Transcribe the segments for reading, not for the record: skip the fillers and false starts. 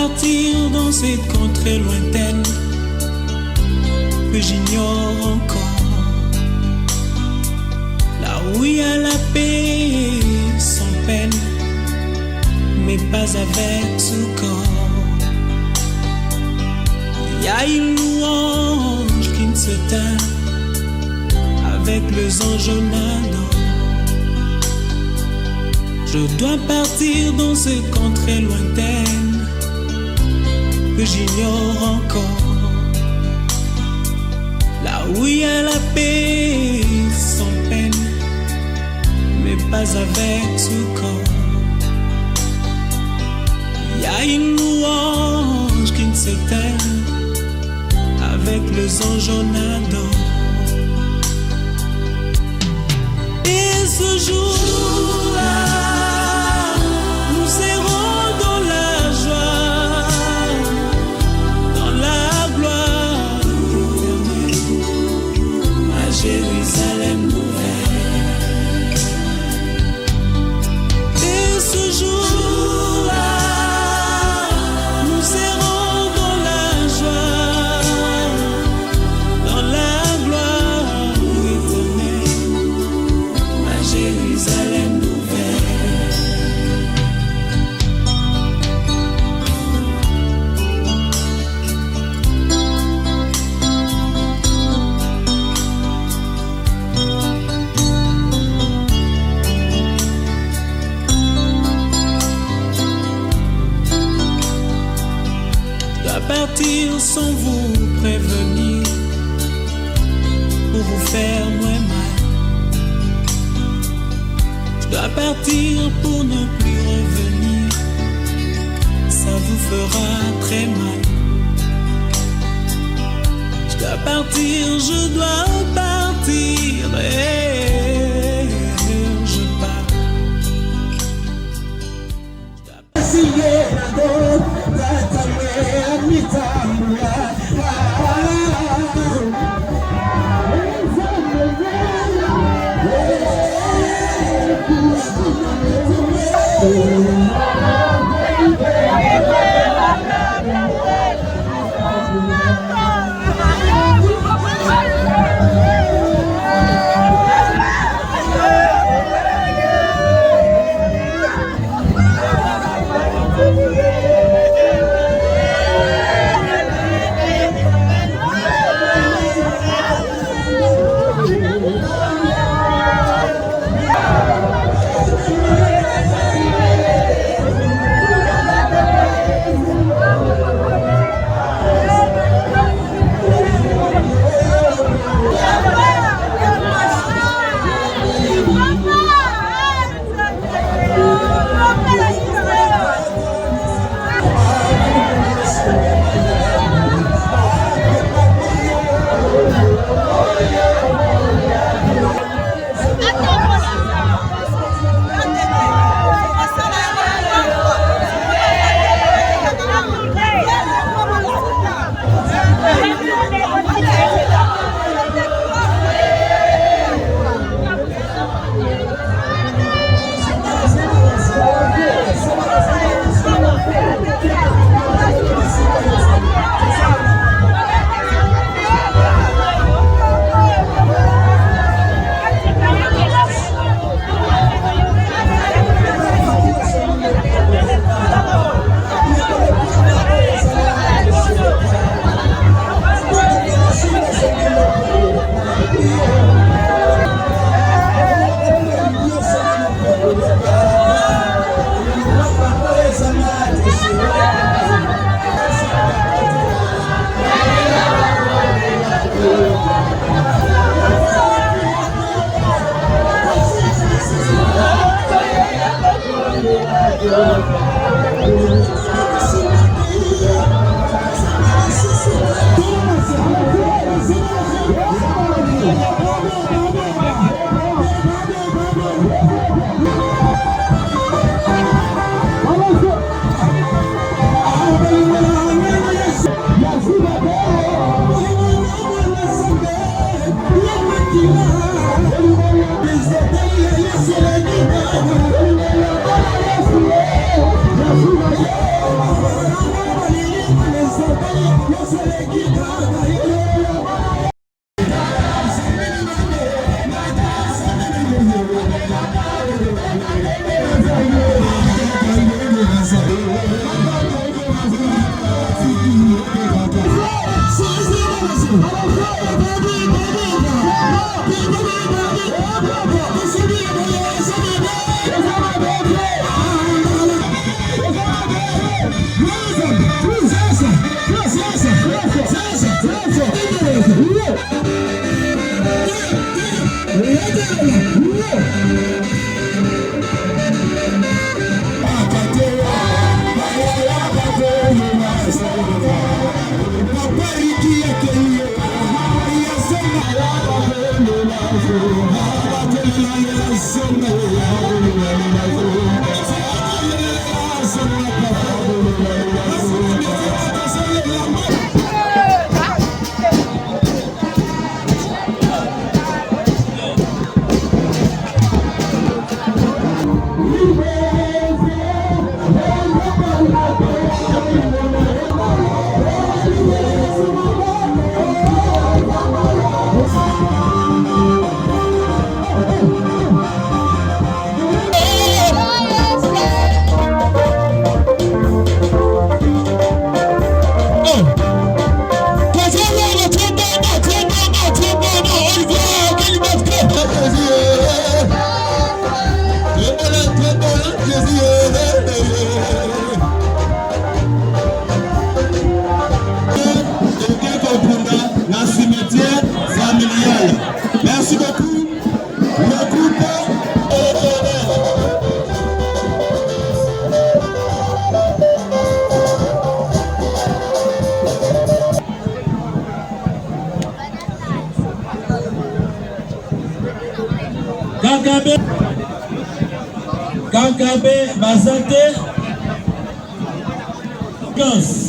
partir dans cette contrée lointaine que j'ignore encore, là où il y a la paix sans peine, mais pas avec ce corps. Il y a une louange qui ne se teint avec les anges nadants. Je dois partir dans cette contrée lointaine que j'ignore encore, là où il y a la paix sans peine, mais pas avec ce corps. Il y a une louange qui ne s'éteint avec les anges nadants. Et ce jour-là, nous serons dans la joie, dans la gloire éternelle, à Jérusalem nouvelle. Et ce jour-là, nous serons dans la joie, dans la gloire éternelle, à Jérusalem nouvelle. Partir sans vous prévenir pour vous faire moins mal. Je dois partir pour ne plus revenir, ça vous fera très mal. Je dois partir, je dois partir et je pars. Yeah. Merci beaucoup. Kankabe Bazante 15.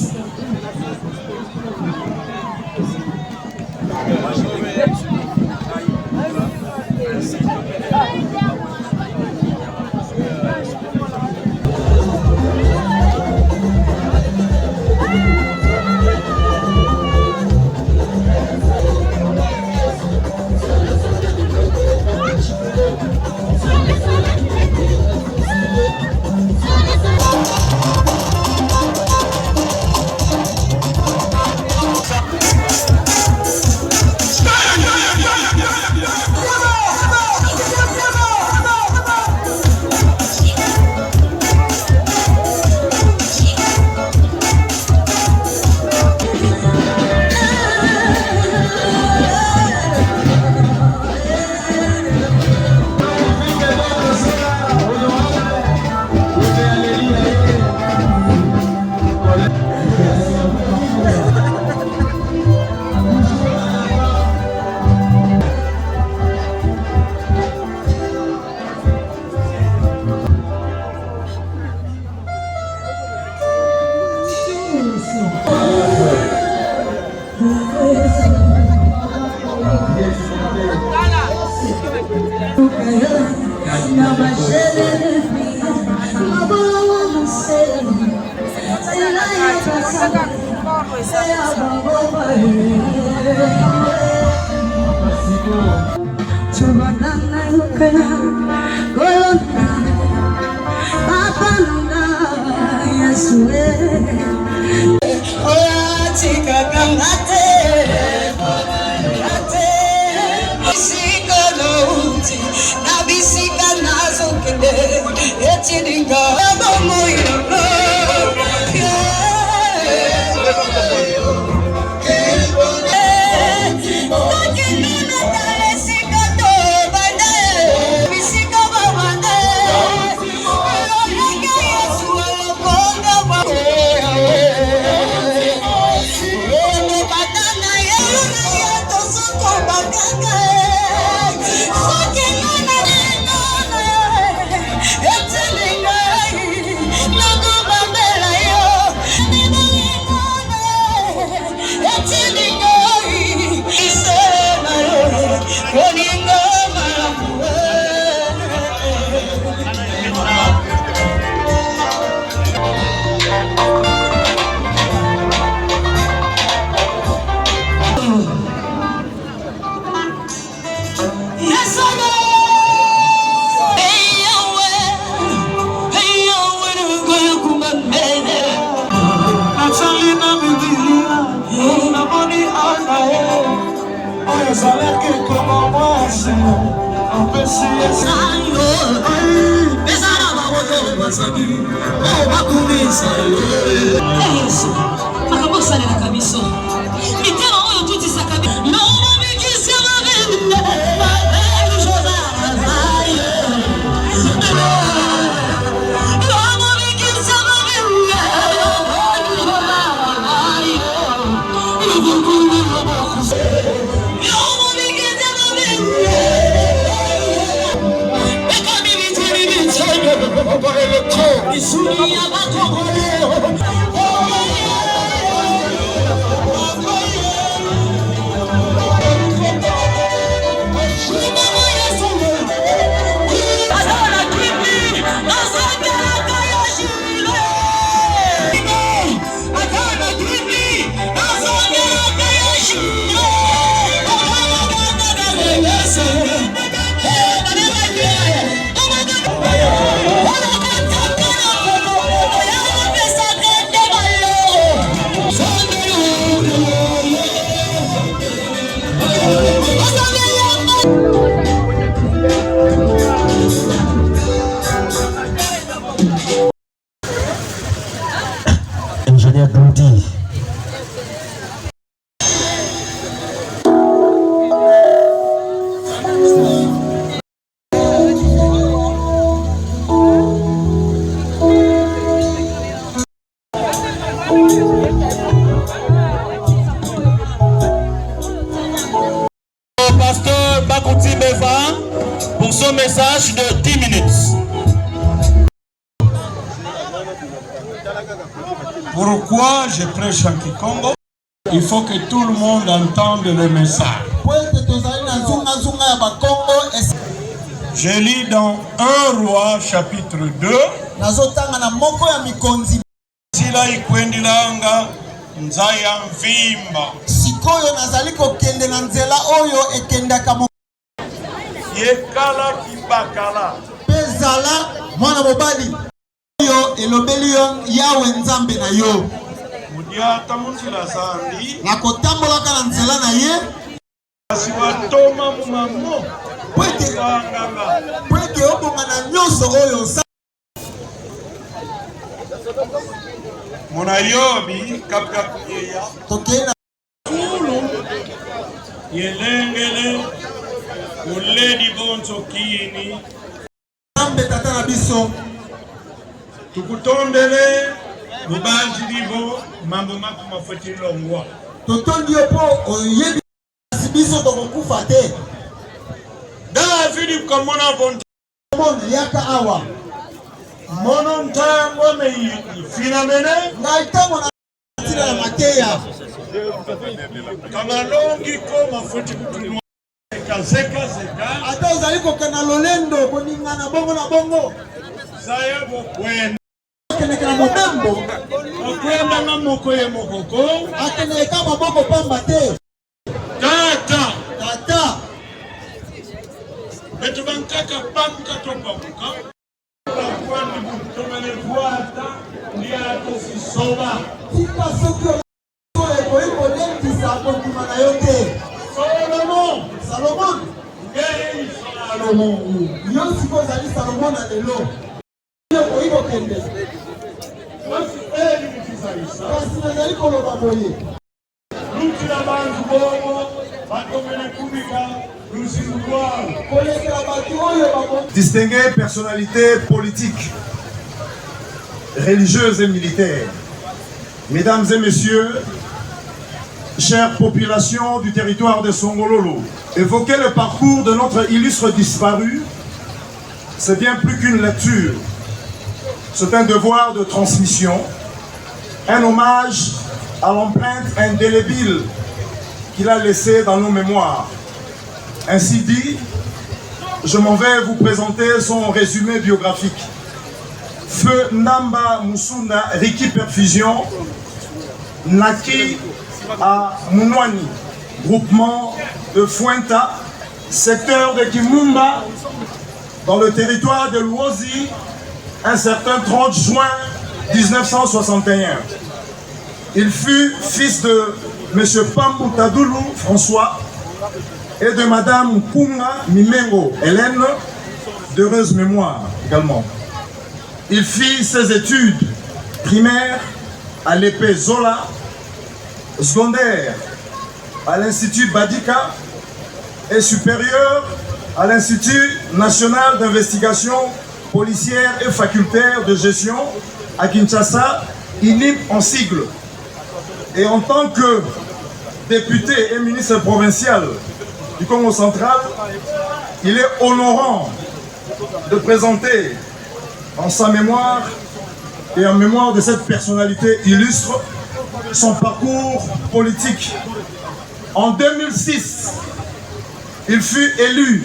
Ingénieur Boudi. Pasteur Bakouti Beva pour son message de 10 minutes. Pourquoi je prêche en Kikongo? Il faut que tout le monde entende le message. Je lis dans 1 Roi chapitre 2. Sila ikwendilanga nzaya mvimba. Sikoyo nazali kokende na nzela oyo ekendaka Yekala kibakala. Pezala mwana mobali oyo elobeli yo Yawe Nzambe na yo. Mudiata munzila zandi. Na kotambolaka na nzela na ye. Asiwatoma mumamo. Pweke obonga na nyonso oyo Mona yobi kapka kuyeya. tokena Yelengele uledi bonzo kini. Nzambe tata na biso. Tukutondele mubanji libo mambo makuma longwa. Totondi yo po oyebi biso tokokufa te. David komona bonte. Monde yaka awa. Mono ntango me finamene. Ngaitango na tina na mateya. Kama longi koma foti kutunwa. Zeka. Ata ozali kokana lolendo koningana bongo na bongo. Zaya bokwenda. Akeneka na mobembo. Okwenda na moko ye mokoko. Akeneka maboko pamba te. Tata. Betu bankaka panka topa muka. Kwandi butomele vuata. Ndiato sisoba. Tika soki oyo ekolekisa kondima na yo te. Salomon. Ngei Salomon. Yo siko ozali Salomon na lelo. Okoki kokende. Kasi nazali koloba boye. Lutila bantu bongo. Batomele kubika. Distinguées personnalités politiques, religieuses et militaires, mesdames et messieurs, chère population du territoire de Songololo, évoquer le parcours de notre illustre disparu, c'est bien plus qu'une lecture. C'est un devoir de transmission, un hommage à l'empreinte indélébile qu'il a laissée dans nos mémoires. Ainsi dit, je m'en vais vous présenter son résumé biographique. Feu Namba Musuna Riki Perfusion, Naki à Mounouani, groupement de Fuenta, secteur de Kimumba, dans le territoire de Luozi, un certain 30 juin 1961. Il fut fils de M. Pambou Tadoulou François et de Madame Kunga Mimengo Hélène, d'heureuse mémoire également. Il fit ses études primaires à l'épée Zola, secondaire à l'Institut Badika et supérieure à l'Institut national d'investigation policière et facultaire de gestion à Kinshasa, INIP en sigle. Et en tant que député et ministre provincial du Congo central, il est honorant de présenter en sa mémoire et en mémoire de cette personnalité illustre, son parcours politique. En 2006, il fut élu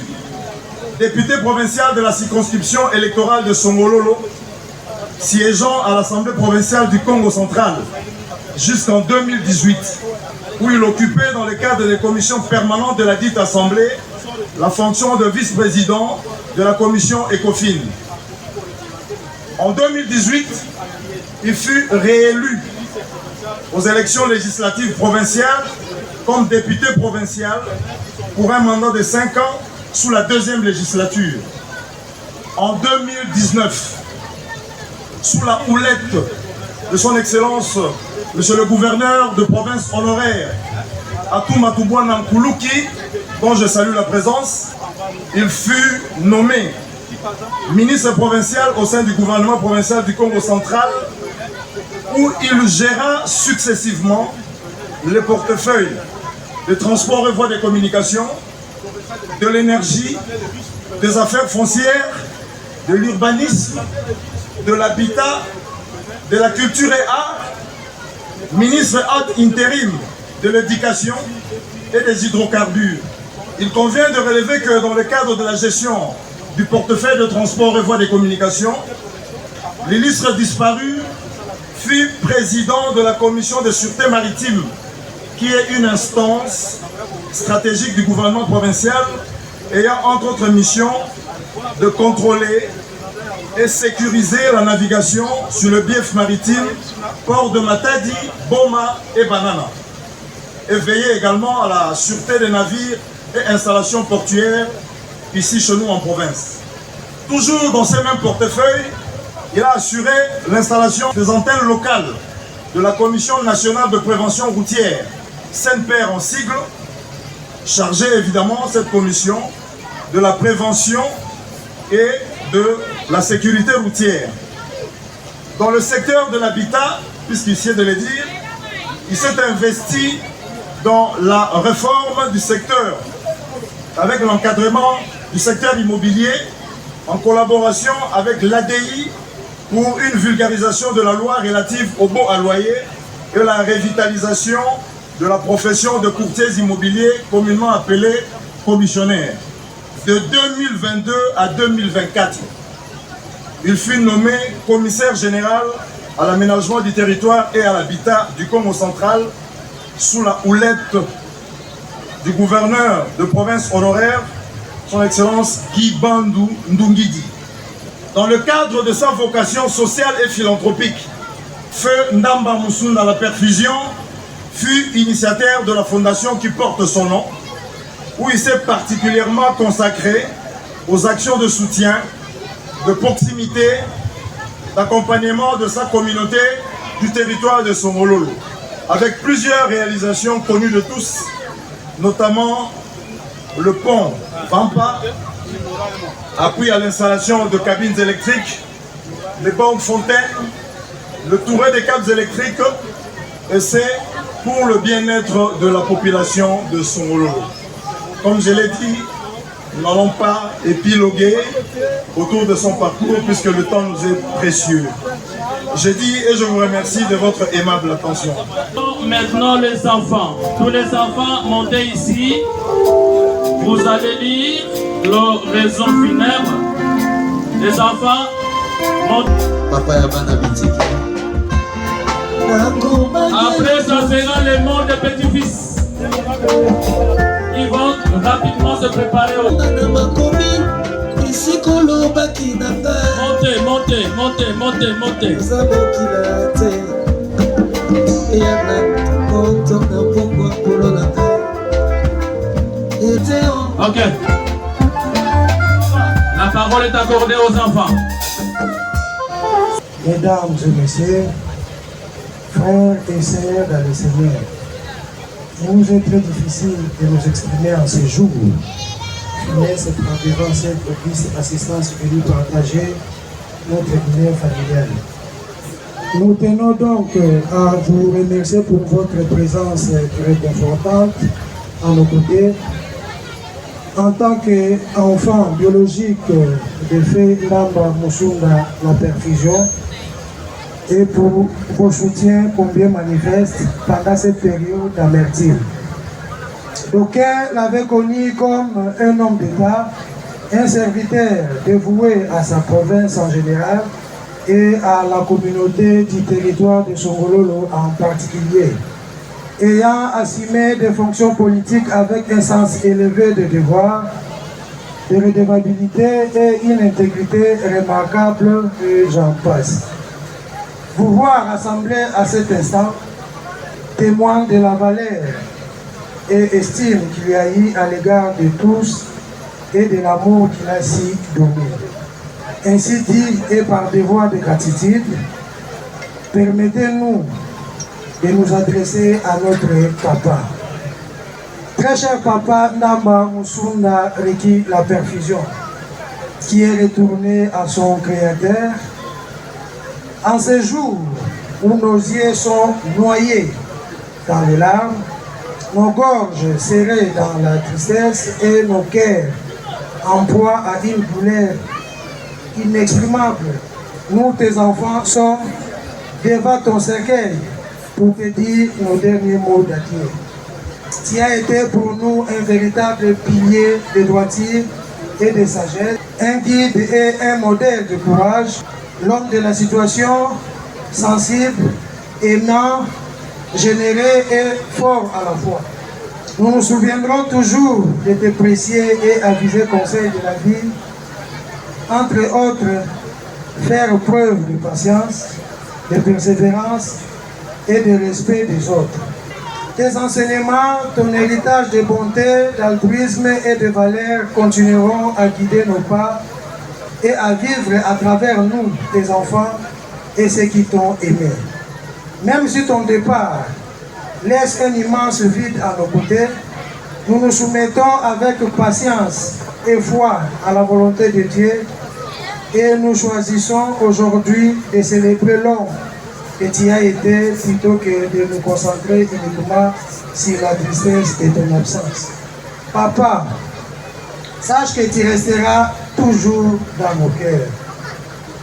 député provincial de la circonscription électorale de Songololo, siégeant à l'Assemblée provinciale du Congo central jusqu'en 2018, où il occupait dans le cadre des commissions permanentes de la dite Assemblée la fonction de vice-président de la commission ECOFIN. En 2018, il fut réélu aux élections législatives provinciales comme député provincial pour un mandat de 5 ans sous la deuxième législature. En 2019, sous la houlette de son Excellence, Monsieur le gouverneur de province honoraire, Atumatubwana Nkuluki, dont je salue la présence, il fut nommé ministre provincial au sein du gouvernement provincial du Congo central, où il géra successivement les portefeuilles des transports et voies de communication, de l'énergie, des affaires foncières, de l'urbanisme, de l'habitat, de la culture et art, ministre ad intérim de l'éducation et des hydrocarbures. Il convient de relever que dans le cadre de la gestion du portefeuille de transport et voies de communication, l'illustre disparu fut président de la commission de sûreté maritime, qui est une instance stratégique du gouvernement provincial ayant entre autres mission de contrôler et sécuriser la navigation sur le bief maritime, port de Matadi, Boma et Banana, et veiller également à la sûreté des navires et installations portuaires ici chez nous en province. Toujours dans ces mêmes portefeuilles, il a assuré l'installation des antennes locales de la Commission nationale de prévention routière, CNPR en sigle, chargée évidemment cette commission de la prévention et de la sécurité routière. Dans le secteur de l'habitat, puisqu'il s'y est de le dire, il s'est investi dans la réforme du secteur, avec l'encadrement du secteur immobilier, en collaboration avec l'ADI pour une vulgarisation de la loi relative au baux à loyer et la revitalisation de la profession de courtiers immobiliers, communément appelé commissionnaire. De 2022 à 2024, il fut nommé commissaire général à l'aménagement du territoire et à l'habitat du Congo central sous la houlette du gouverneur de province honoraire, son Excellence Guy Bandou Ndungidi. Dans le cadre de sa vocation sociale et philanthropique, Feu Ndamba Moussunda la perfusion fut initiateur de la fondation qui porte son nom, où il s'est particulièrement consacré aux actions de soutien, de proximité, d'accompagnement de sa communauté du territoire de Songololo, avec plusieurs réalisations connues de tous, notamment le pont Pampa, appui à l'installation de cabines électriques, les banques fontaines, le touret des câbles électriques, et c'est pour le bien-être de la population de Songololo. Comme je l'ai dit, nous n'allons pas épiloguer autour de son parcours puisque le temps nous est précieux. Je dis et je vous remercie de votre aimable attention. Maintenant les enfants, tous les enfants montez ici, vous allez lire l'oraison funèbre. Les enfants montent. Papa Yabana Bitiki. Après ça sera les mots des petits-fils. Ils vont rapidement se préparer au... Montez, montez, montez, montez, montez. Ok. La parole est accordée aux enfants. Mesdames et messieurs, frères et sœurs dans le Seigneur, il nous est très difficile de nous exprimer en ce jour. Je laisse environ cette propice assistance venue partager notre lumière familiale. Nous tenons donc à vous remercier pour votre présence très confortante à nos côtés en tant qu'enfant biologique de Fé Ndamba Musunda la perfusion et pour vos soutiens combien manifestes pendant cette période d'amertume. D'aucuns l'avaient connu comme un homme d'État, un serviteur dévoué à sa province en général et à la communauté du territoire de Songololo en particulier, ayant assumé des fonctions politiques avec un sens élevé de devoir, de redevabilité et une intégrité remarquable, et j'en passe. Vous voir rassemblés à cet instant témoigne de la valeur et estime qu'il y a eu à l'égard de tous et de l'amour qu'il a si donné. Ainsi dit et par devoir de gratitude, permettez-nous de nous adresser à notre papa. Très cher papa Ndamba Musunda Riki la perfusion, qui est retourné à son créateur, en ces jours où nos yeux sont noyés dans les larmes, nos gorges serrées dans la tristesse et nos cœurs en proie à une douleur inexprimable, nous, tes enfants, sommes devant ton cercueil pour te dire nos derniers mots d'adieu. Tu as été pour nous un véritable pilier de droiture et de sagesse, un guide et un modèle de courage, l'homme de la situation, sensible, aimant, généreux et fort à la fois. Nous nous souviendrons toujours de tes précieux et avisés conseils de la vie, entre autres, faire preuve de patience, de persévérance et de respect des autres. Tes enseignements, ton héritage de bonté, d'altruisme et de valeur continueront à guider nos pas et à vivre à travers nous, tes enfants et ceux qui t'ont aimé. Même si ton départ laisse un immense vide à nos côtés, nous nous soumettons avec patience et foi à la volonté de Dieu et nous choisissons aujourd'hui de célébrer l'homme que tu as été plutôt que de nous concentrer uniquement sur la tristesse de ton absence. Papa, sache que tu resteras toujours dans nos cœurs.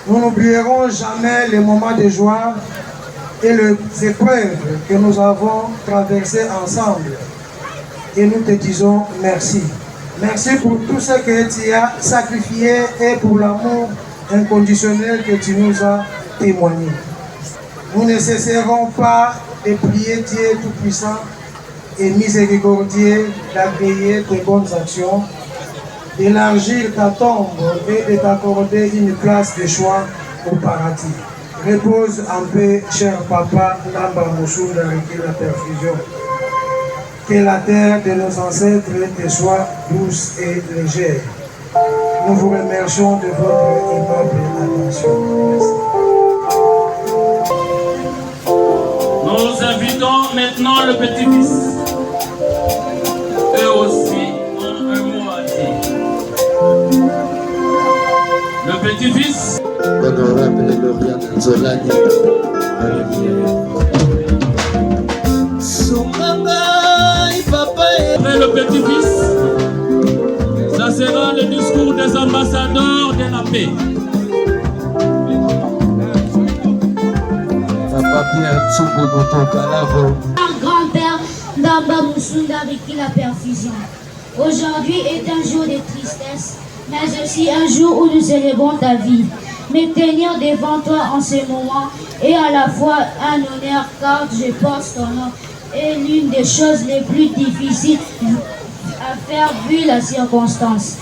Nous n'oublierons jamais les moments de joie et les épreuves que nous avons traversées ensemble. Et nous te disons merci. Merci pour tout ce que tu as sacrifié et pour l'amour inconditionnel que tu nous as témoigné. Nous ne cesserons pas de prier Dieu Tout-Puissant et miséricordieux d'agréer tes bonnes actions, d'élargir ta tombe et de t'accorder une place de choix au paradis. Repose en paix, cher papa Ndamba Musunda Riki la perfusion. Que la terre de nos ancêtres te soit douce et légère. Nous vous remercions de votre aimable attention. Merci. Nous invitons maintenant le petit-fils. Eux aussi ont un mot à dire. Le petit-fils. Honorable Lauriane Nzolani. Après le petit-fils, ça sera le discours des ambassadeurs de la paix. Grand-père Ndamba Musunda Riki la perfusion. Aujourd'hui est un jour de tristesse, mais aussi un jour où nous célébrons ta vie. Mais tenir devant toi en ce moment est à la fois un honneur car je porte ton nom et l'une des choses les plus difficiles à faire vu la circonstance.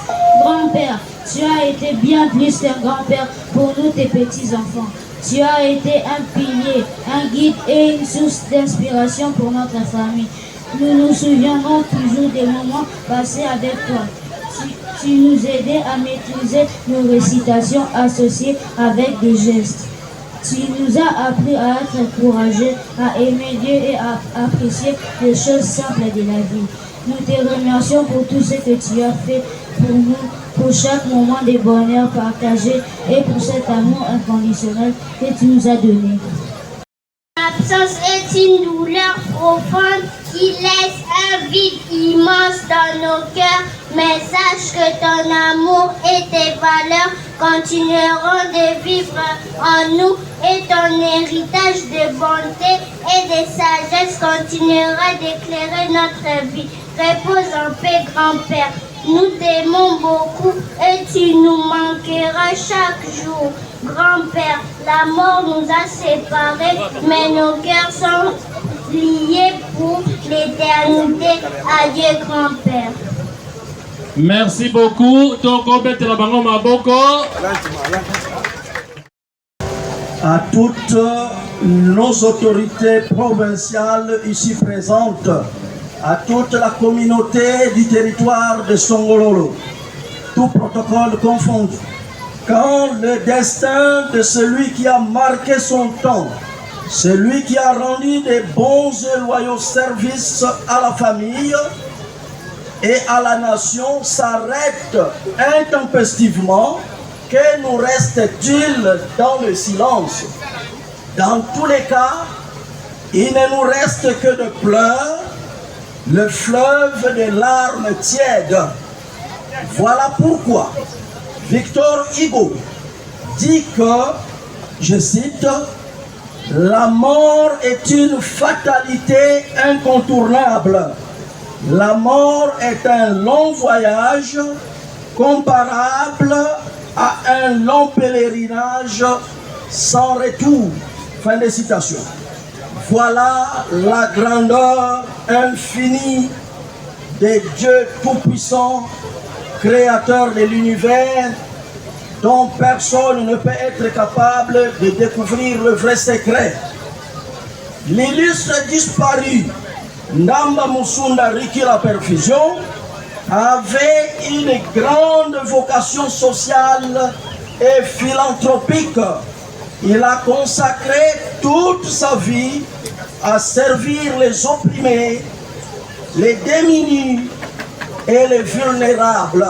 Grand-père, tu as été bien plus qu'un grand-père pour nous tes petits-enfants. Tu as été un pilier, un guide et une source d'inspiration pour notre famille. Nous nous souviendrons toujours des moments passés avec toi. Tu nous aidais à maîtriser nos récitations associées avec des gestes. Tu nous as appris à être courageux, à aimer Dieu et à apprécier les choses simples de la vie. Nous te remercions pour tout ce que tu as fait pour nous, pour chaque moment de bonheur partagé et pour cet amour inconditionnel que tu nous as donné. L'absence est une douleur profonde qui laisse un vide immense dans nos cœurs, mais sache que ton amour et tes valeurs continueront de vivre en nous et ton héritage de bonté et de sagesse continuera d'éclairer notre vie. Repose en paix, grand-père. Nous t'aimons beaucoup et tu nous manqueras chaque jour. Grand-père, la mort nous a séparés, mais nos cœurs sont liés pour l'éternité. Adieu, grand-père. Merci beaucoup. À toutes nos autorités provinciales ici présentes, à toute la communauté du territoire de Songololo, tout protocole confondu, quand le destin de celui qui a marqué son temps, celui qui a rendu des bons et loyaux services à la famille et à la nation s'arrête intempestivement, que nous reste-t-il dans le silence? Dans tous les cas, il ne nous reste que de pleurs, le fleuve des larmes tièdes. Voilà pourquoi Victor Hugo dit que, je cite, « La mort est une fatalité incontournable. La mort est un long voyage comparable à un long pèlerinage sans retour. » Fin de citation. Voilà la grandeur infinie des dieux tout-puissants, créateurs de l'univers, dont personne ne peut être capable de découvrir le vrai secret. L'illustre disparu, Ndamba Musunda Riki la Perfusion, avait une grande vocation sociale et philanthropique. Il a consacré toute sa vie à servir les opprimés, les démunis et les vulnérables.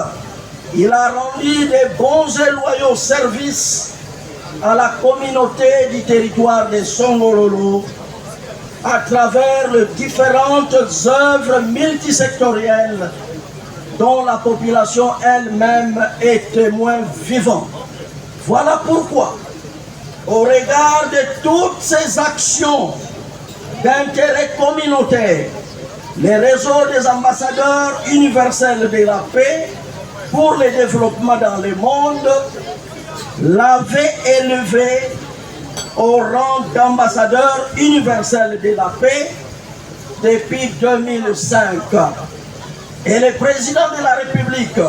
Il a rendu de bons et loyaux services à la communauté du territoire de Songololo à travers les différentes œuvres multisectorielles dont la population elle-même est témoin vivant. Voilà pourquoi, au regard de toutes ces actions d'intérêt communautaire, les réseaux des ambassadeurs universels de la paix pour le développement dans le monde l'avaient élevé au rang d'ambassadeur universel de la paix depuis 2005. Et le président de la République,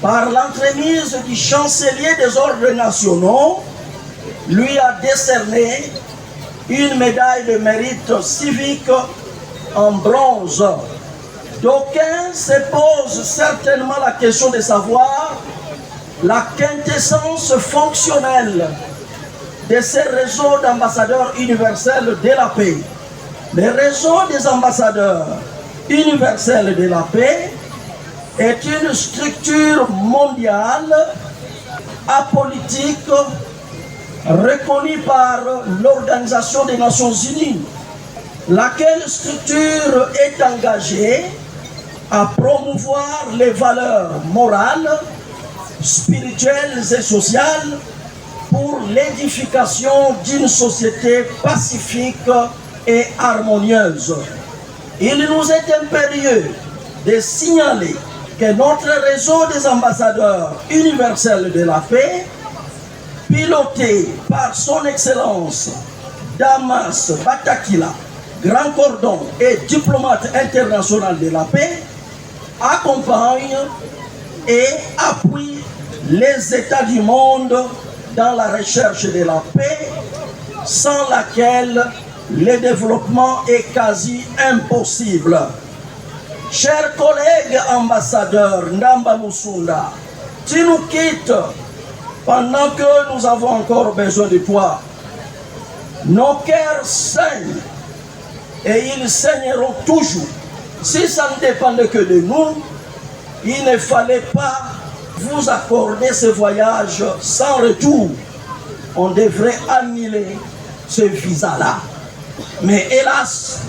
par l'entremise du chancelier des ordres nationaux, lui a décerné une médaille de mérite civique en bronze. D'aucuns se posent certainement la question de savoir la quintessence fonctionnelle de ces réseaux d'ambassadeurs universels de la paix. Le réseau des ambassadeurs universels de la paix est une structure mondiale apolitique reconnue par l'Organisation des Nations Unies, laquelle structure est engagée à promouvoir les valeurs morales, spirituelles et sociales pour l'édification d'une société pacifique et harmonieuse. Il nous est impérieux de signaler que notre réseau des ambassadeurs universels de la paix, piloté par son Excellence Damas Batakila, Grand Cordon et diplomate international de la paix, accompagne et appuie les États du monde dans la recherche de la paix, sans laquelle le développement est quasi impossible. Chers collègues ambassadeurs Ndamba Musunda, tu nous quittes pendant que nous avons encore besoin de toi. Nos cœurs saignent et ils saigneront toujours. Si ça ne dépendait que de nous, il ne fallait pas vous accorder ce voyage sans retour. On devrait annuler ce visa-là. Mais hélas,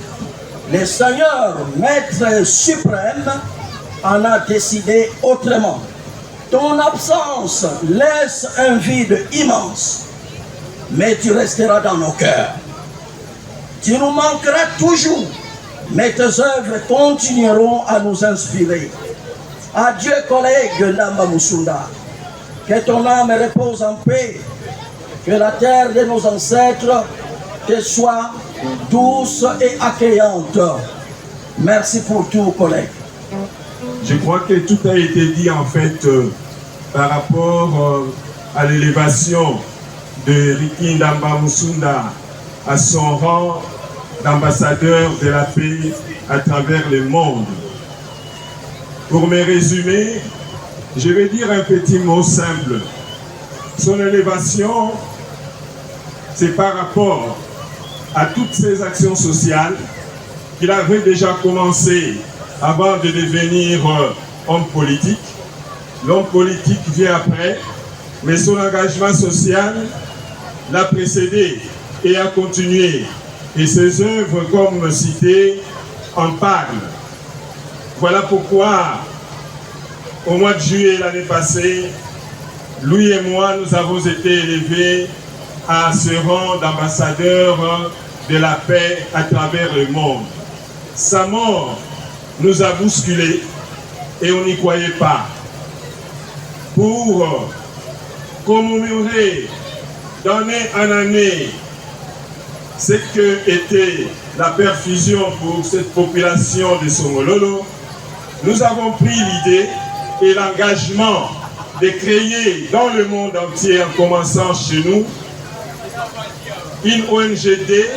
le Seigneur, Maître suprême, en a décidé autrement. Ton absence laisse un vide immense, mais tu resteras dans nos cœurs. Tu nous manqueras toujours, mais tes œuvres continueront à nous inspirer. Adieu, collègue Ndamba Musunda. Que ton âme repose en paix. Que la terre de nos ancêtres te soit douce et accueillante. Merci pour tout, collègue. Je crois que tout a été dit en fait par rapport à l'élévation de Ricky Ndamba Musunda à son rang d'ambassadeur de la paix à travers le monde. Pour me résumer, je vais dire un petit mot simple. Son élévation, c'est par rapport à toutes ces actions sociales qu'il avait déjà commencé avant de devenir homme politique. L'homme politique vient après, mais son engagement social l'a précédé et a continué. Et ses œuvres, comme cité, en parlent. Voilà pourquoi, au mois de juillet l'année passée, Louis et moi, nous avons été élevés à ce rang d'ambassadeur de la paix à travers le monde. Sa mort nous a bousculés et on n'y croyait pas. Pour commémorer d'année en année ce que était la perfusion pour cette population de Songololo, nous avons pris l'idée et l'engagement de créer dans le monde entier, en commençant chez nous, une ONGD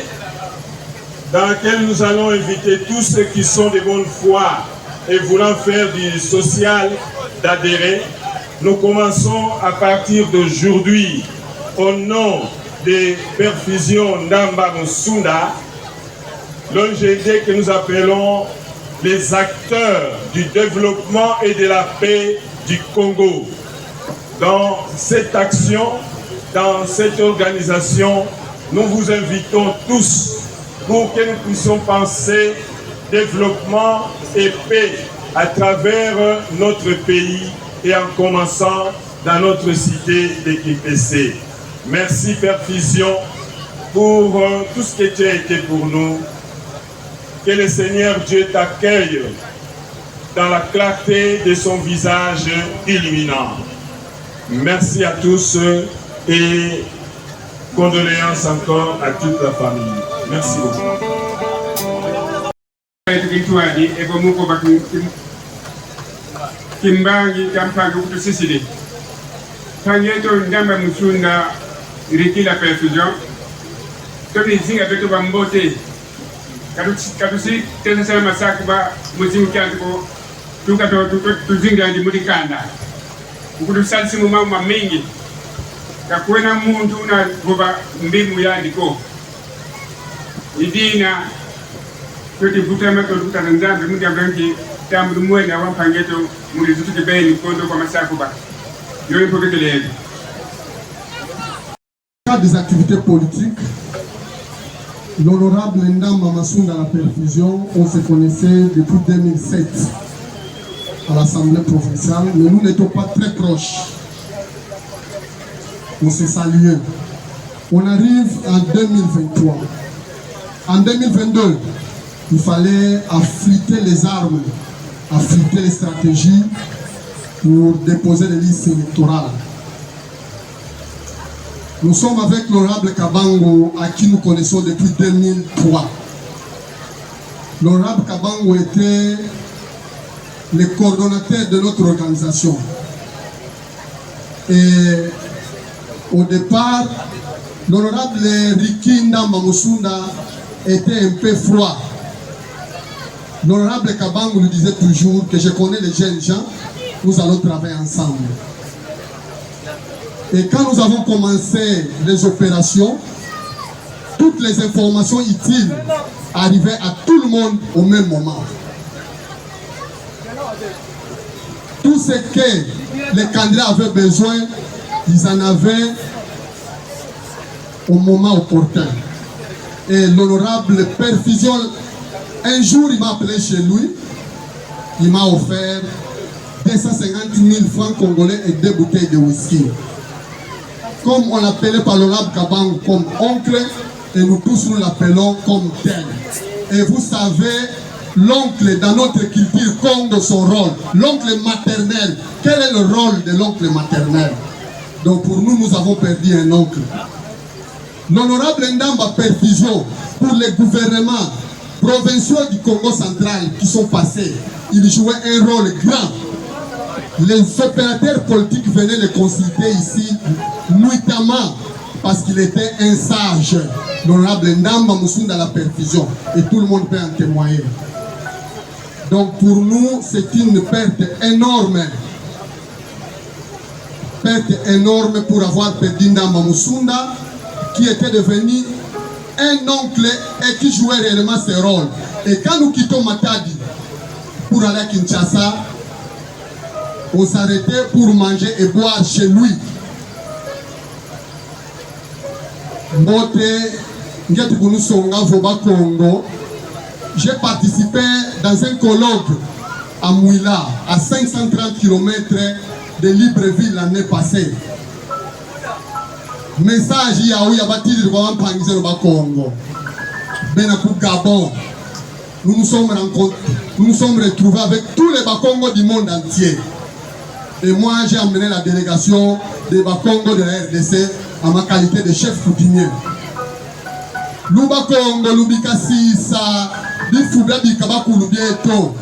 dans laquelle nous allons inviter tous ceux qui sont de bonne foi et voulant faire du social d'adhérer. Nous commençons à partir d'aujourd'hui au nom des perfusions Ndamba Musunda, l'ONGD que nous appelons les acteurs du développement et de la paix du Congo. Dans cette action, dans cette organisation, nous vous invitons tous pour que nous puissions penser développement et paix à travers notre pays et en commençant dans notre cité de Kimpese. Merci Père Fusion pour tout ce que tu as été pour nous. Que le Seigneur Dieu t'accueille dans la clarté de son visage illuminant. Merci à tous et condoléances encore à toute la famille. Merci beaucoup. Kimbangi Kampango Kutusisidi. Tangeto Ndamba Musunda Riki la perfusion. Tony Zinga Beto Bambote. Kadusi Tensama Masakuba Muzinkanko Tukato Tuzinga di Mudikanda. Ukudusalsi mumama mingi. Kakwena muntu na goba mbimu yandiko. Idina Tuti Butama Tuta Nzambi Mudia Branki Tambu Mwena Wampangeto Mudizuti Beni Kondo kwa Masakuba. Yori Pokele. Des activités politiques, l'honorable Ndamba Musunda à la perfusion, on se connaissait depuis 2007 à l'Assemblée provinciale, mais nous n'étions pas très proches. On s'est salué. On arrive en 2023. En 2022, il fallait affûter les armes, affûter les stratégies pour déposer les listes électorales. Nous sommes avec l'honorable Kabango, à qui nous connaissons depuis 2003. L'honorable Kabango était le coordonnateur de notre organisation. Et au départ, l'honorable Ricky Ndamba Musunda était un peu froid. L'honorable Kabango nous disait toujours que je connais les jeunes gens, nous allons travailler ensemble. Et quand nous avons commencé les opérations, toutes les informations utiles arrivaient à tout le monde au même moment. Tout ce que les candidats avaient besoin, ils en avaient au moment opportun. Et l'honorable Perfusion Un jour, il m'a appelé chez lui. Il m'a offert 250 000 francs congolais et 2 bouteilles de whisky. Comme on l'appelait par l'honorable Kabang comme oncle, et nous tous nous l'appelons comme tel. Et vous savez, l'oncle dans notre culture Congo, son rôle, l'oncle maternel. Quel est le rôle de l'oncle maternel? Donc pour nous, nous avons perdu un oncle. L'honorable Ndamba Perfusion, pour les gouvernements provinciaux du Congo central qui sont passés, il jouait un rôle grand. Les opérateurs politiques venaient le consulter ici nuitamment parce qu'il était un sage. L'honorable Ndamba Musunda la Perfusion, et tout le monde peut en témoigner. Donc pour nous, c'est une perte énorme. Perte énorme pour avoir perdu Ndamba Musunda, qui était devenu un oncle et qui jouait réellement ses rôles. Et quand nous quittons Matadi pour aller à Kinshasa, on s'arrêtait pour manger et boire chez lui. J'ai participé dans un colloque à Mouila, à 530 km de Libreville l'année passée. Message Yaou Yabati de Pangise le Congo. Benakou Gabon. Nous nous sommes retrouvés avec tous les Bakongo du monde entier. Et moi j'ai amené la délégation des Bakongo de la RDC en ma qualité de chef coutumier. Luba Congo, Lubika Sisa, Bifuda Bikabaku Lubieto,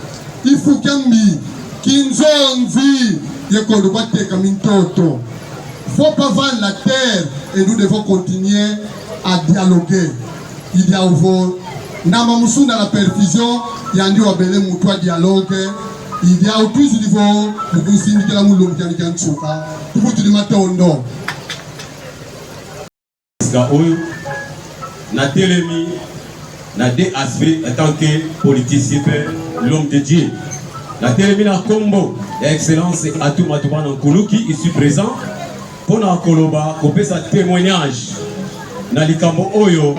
Ifukambi, Kinzonzi, Yekolubate Kamintoto. Il ne faut pas vendre la terre et nous devons continuer à dialoguer. Il y a Namamusu dans la perfusion, il y a un dialogue. Il y a au plus niveau, nous pouvons signifier la moule de Tchouka. Tout le monde dit maintenant. Na télémi, na deux aspects en tant que politicien, l'homme de Dieu. Na télémi na combo, excellence Atou Matouban Nkoulouki, ici présent, pour na Koloba, pour sa témoignage. Na likambo Oyo,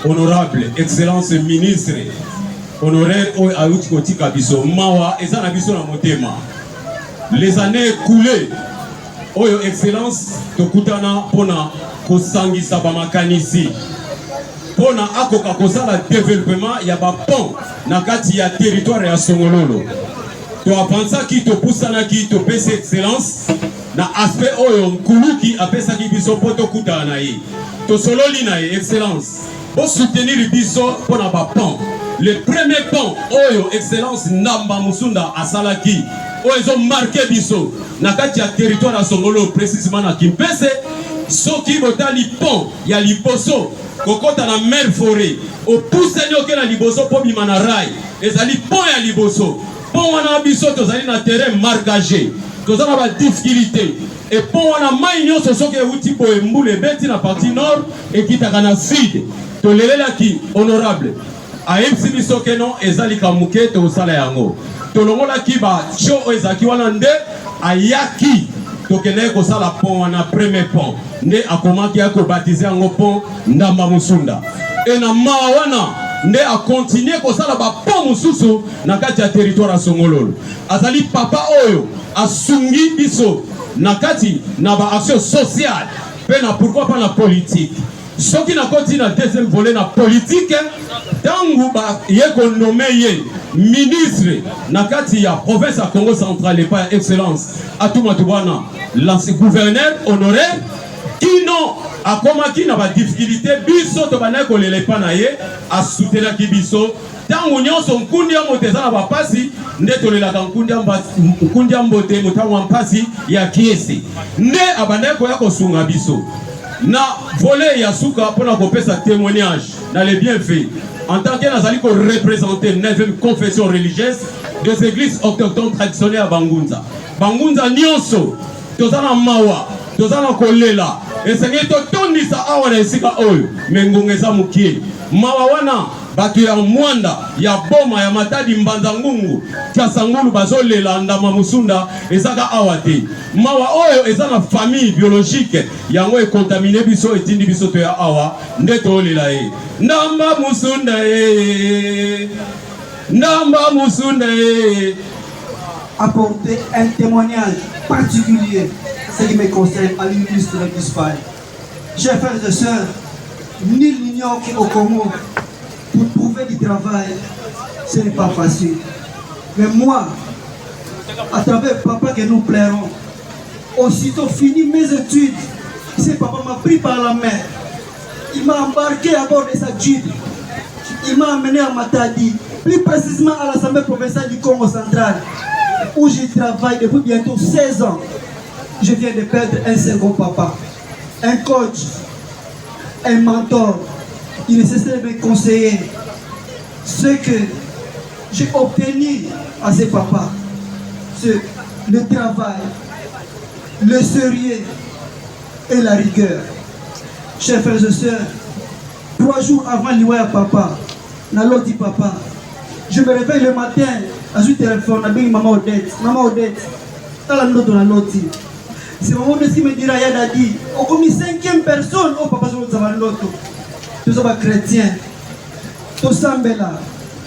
honorable, excellence ministre, honoraire Oyo Aouti Koti Kabiso, Mawa, et ça na biso na motema. Les années écoulées, Oyo excellence, Tokutana, Pona, Kosangi Sabamakanisi. Pona akoka kosala développement ya ba pont na kati ya territoire ya Songololo. To avanza ki to pusana ki to pese excellence na aspect oyo Nkoulouki apesa ki biso poto kuta na ye. To sololi na ye excellence. Pour soutenir biso pona ba pont. Le premier pont oyo excellence Ndamba Musunda asalaki oyo zo marqué biso na kati ya territoire ya Songololo précisément na Kimpese. Soki botali pont ya Liboso kokota na mer forêt au pousseni oke na Liboso po bima na rail ezali pont ya Liboso pont wana biso tozali na terrain marquagé tozana ba difficulté et pont wana mai nyonso soki euti boye mbule beti na partie nord ekitaka na sud tolelelaki honorable ayebisi biso ke non ezali kamuke tosala yango tolongolaki ba tio ezaki wana nde ayaki tokende ko sala pont wana premier pont nde akomaki ya ko baptiser yango pont Ndamba Musunda et na mawana nde a continuer ko sala ba pont mususu na kati ya territoire ya Songololo azali papa oyo asungi biso na kati na ba action sociale pe na pourquoi pas na politique soki na koti na deuxième volet na politique tangu ba yeko nommé ye ministre na kati ya province ya Congo central et pas excellence Atou Matouban l'ancien gouverneur honoré kino akomaki na ba difficulté biso to bana ko lele pa na ye a soutenir ki biso tangu nyonso nkundi ya moteza na ba pasi nde to lela ka nkundi ya mbote motango mpasi ya kiesi nde abana ko ya ko sunga biso na volet ya suka pona ko pesa témoignage dans les bienfaits en tant que nazali ko représenter 9e confession religieuse des églises autochtones traditionnelles à Bangunza. Bangunza nyonso tozana mawa tozana kolela esenge to tondisa awa na esika oyo mengongeza mukie mawa wana bato ya mwanda ya boma ya Matadi Mbanza Ngungu Kasangulu bazolela Ndamba Musunda ezaka awa te mawa oyo eza na famille biologique yango e contaminer biso etindi biso to ya awa nde to lela ye Ndamba Musunda Namba Musunda. Apporter un témoignage particulier, ce qui me concerne à l'illustre disparu. Chers frères et sœurs, nul n'ignore qu'au Congo, pour trouver du travail, ce n'est pas facile. Mais moi, à travers papa que nous plairons, aussitôt fini mes études, ce papa m'a pris par la main. Il m'a embarqué à bord de sa jeep. Il m'a amené à Matadi, plus précisément à l'Assemblée provinciale du Congo central, où je travaille depuis bientôt 16 ans. Je viens de perdre un second papa, un coach, un mentor. Il est cessé de me conseiller. Ce que j'ai obtenu à ce papa, c'est le travail, le sérieux et la rigueur. Chers frères et sœurs, 3 jours avant l'Iwaya papa, Naloti papa, je me réveille le matin, à ce téléphone, avec maman Odette, dans la note de la loti. C'est maman Odette qui me dira, Yada dit, on commis 5e personne, oh papa, je vais vous loto. Tous les chrétiens, tous les sambela,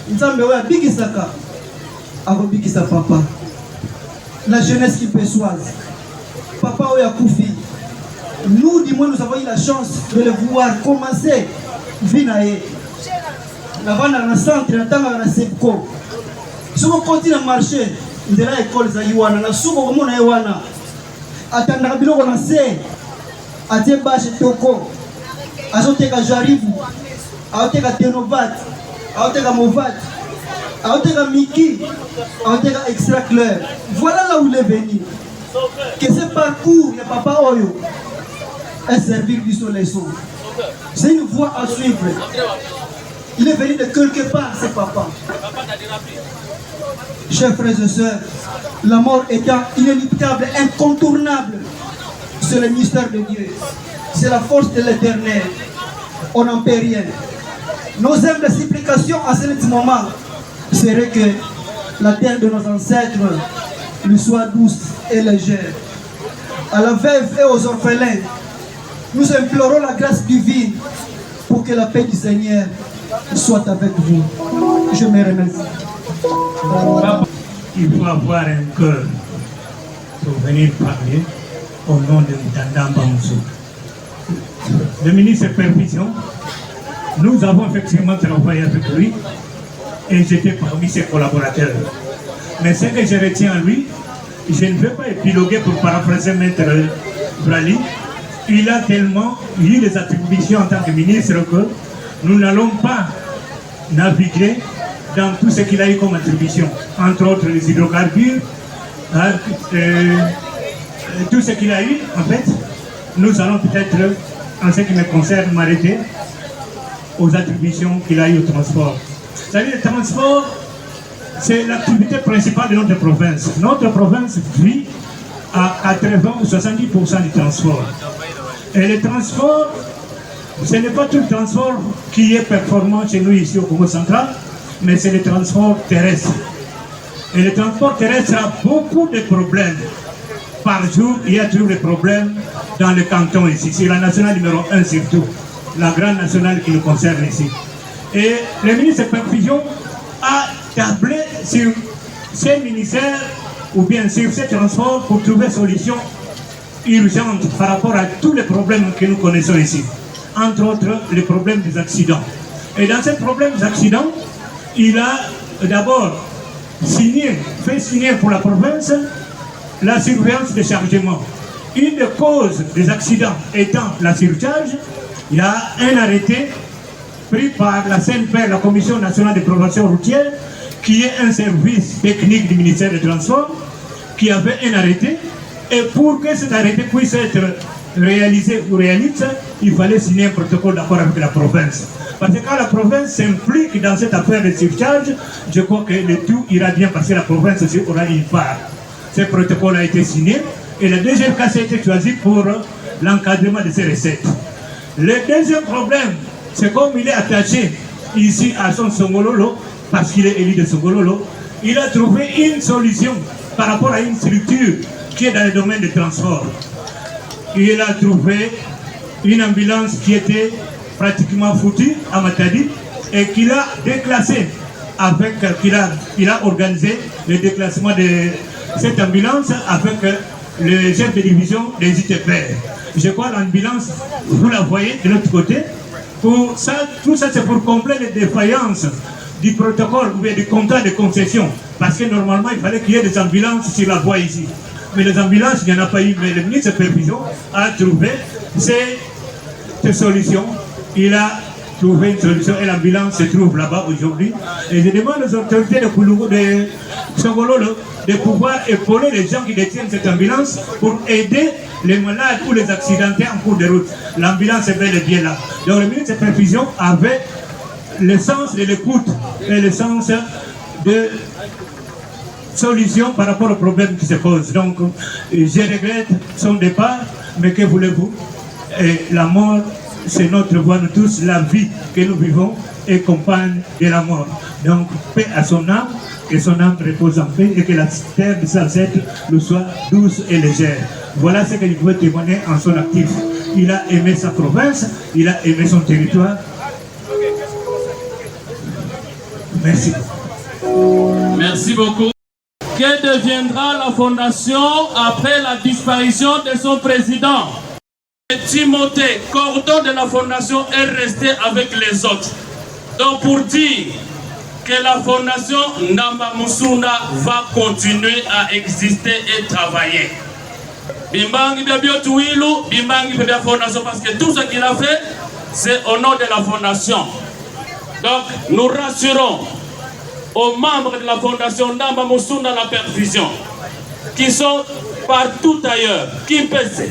ils sont là, Bikisaka, avant Bikisa papa. La jeunesse qui perçoise, papa Oyakoufi. Nous, du moins, nous avons eu la chance de le voir commencer Vinae. Nous avons dans le centre, nous avons dans le SEPCO. Si on continue à marcher, nous avons l'école de Iwana, nous avons l'école de Iwana. Attendons que nous avons Ateba chez Toko, Azoteka Jaribu, Azoteka Tenovat, Azoteka Movat, Azoteka Miki, Azoteka Extra Clair. Voilà là où il est venu. Que ce parcours, il y a Papa Oyo. Un servir du soleil. C'est une voie à suivre. Il est venu de quelque part, c'est papa. Chers frères et sœurs, la mort étant inéluctable, incontournable, c'est le mystère de Dieu. C'est la force de l'éternel. On n'en peut rien. Nos humbles supplications à ce moment seraient que la terre de nos ancêtres lui soit douce et légère. À la veuve et aux orphelins, nous implorons la grâce divine pour que la paix du Seigneur soit avec vous. Je me remercie. Il faut avoir un cœur pour venir parler au nom de Mutanda Mbamoussou. Le ministre de Perfusion, nous avons effectivement travaillé avec lui et j'étais parmi ses collaborateurs. Mais ce que je retiens à lui, je ne veux pas épiloguer pour paraphraser Maître Brali. Il a tellement eu les attributions en tant que ministre que nous n'allons pas naviguer dans tout ce qu'il a eu comme attribution, entre autres les hydrocarbures, tout ce qu'il a eu, en fait, nous allons peut-être, en ce qui me concerne, m'arrêter aux attributions qu'il a eu au transport. C'est-à-dire le transport, c'est l'activité principale de notre province. Notre province vit à 80 ou 70% du transport. Et le transport, ce n'est pas tout le transport qui est performant chez nous ici au Congo central, mais c'est le transport terrestre. Et le transport terrestre a beaucoup de problèmes. Par jour, il y a toujours des problèmes dans le canton ici. C'est la nationale numéro 1 surtout, la grande nationale qui nous concerne ici. Et le ministre de Perfusion a tablé sur ces ministères ou bien sur ces transports pour trouver une solution urgente par rapport à tous les problèmes que nous connaissons ici. Entre autres, les problèmes des accidents. Et dans ces problèmes des accidents, il a d'abord fait signer pour la province la surveillance des chargements. Une des causes des accidents étant la surcharge, il y a un arrêté pris par la CNP, la Commission nationale de prévention routière, qui est un service technique du ministère des Transports, qui avait un arrêté. Et pour que cet arrêté puisse être réalisé ou réaliste, il fallait signer un protocole d'accord avec la province. Parce que quand la province s'implique dans cette affaire de surcharge, je crois que le tout ira bien parce que la province aussi aura une part. Ce protocole a été signé et le deuxième cas a été choisi pour l'encadrement de ces recettes. Le deuxième problème, c'est comme il est attaché ici à son Songololo, parce qu'il est élu de Songololo, il a trouvé une solution par rapport à une structure qui est dans le domaine du transport. Il a trouvé une ambulance qui était pratiquement foutue à Matadi et qu'il a déclassée qu'il a organisé le déclassement de cette ambulance avec le chef de division des ITPR. Je crois l'ambulance, vous la voyez de l'autre côté. Pour ça, tout ça c'est pour combler les défaillances du protocole ou bien du contrat de concession. Parce que normalement il fallait qu'il y ait des ambulances sur la voie ici. Mais les ambulances, il n'y en a pas eu. Mais le ministre de Perfusion a trouvé cette solution. Il a trouvé une solution et l'ambulance se trouve là-bas aujourd'hui. Et je demande aux autorités de Songololo de pouvoir épauler les gens qui détiennent cette ambulance pour aider les malades ou les accidentés en cours de route. L'ambulance est bel et bien là. Donc le ministre de Perfusion avait le sens de l'écoute et le sens de solution par rapport aux problèmes qui se posent. Donc je regrette son départ, mais que voulez-vous? Et la mort, c'est notre voie, nous tous, la vie que nous vivons est compagne de la mort. Donc paix à son âme, que son âme repose en paix et que la terre de ses ancêtres nous soit douce et légère. Voilà ce qu'il pouvait témoigner en son actif. Il a aimé sa province, il a aimé son territoire. Merci. Merci beaucoup. Que deviendra la fondation après la disparition de son président? Timothée, cordon de la fondation, est resté avec les autres. Donc pour dire que la fondation Ndamba Musunda va continuer à exister et travailler. Bimbangi Bebio Tuilu, Bimbangi Bebia Fondation, parce que tout ce qu'il a fait, c'est au nom de la fondation. Donc nous rassurons aux membres de la fondation Ndamba Musunda la Perfusion, qui sont partout ailleurs, Kimpese,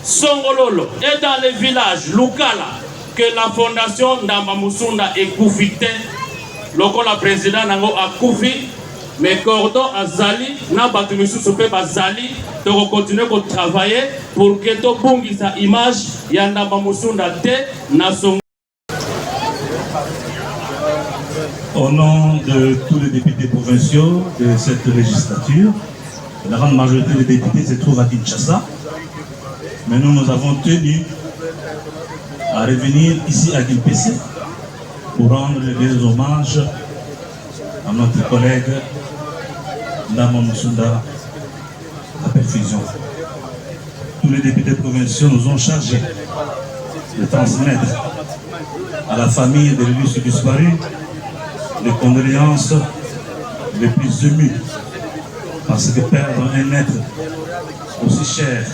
Songololo et dans les villages, Lukala, que la fondation Ndamba Musunda est couvitée. Lokola président nango a kouvi, mais cordon a zali, n'a pas de monsieur soupe bazali, de continuer à travailler pour que to bungi sa image ya Ndamba Musunda te na Songo. Au nom de tous les députés provinciaux de cette législature, la grande majorité des députés se trouve à Kinshasa. Mais nous avons tenu à revenir ici à Kimpese pour rendre des hommages à notre collègue Ndamba Musunda à Perfusion. Tous les députés provinciaux nous ont chargés de transmettre à la famille de l'illustre disparu les condoléances les plus émues, parce que perdre un être aussi cher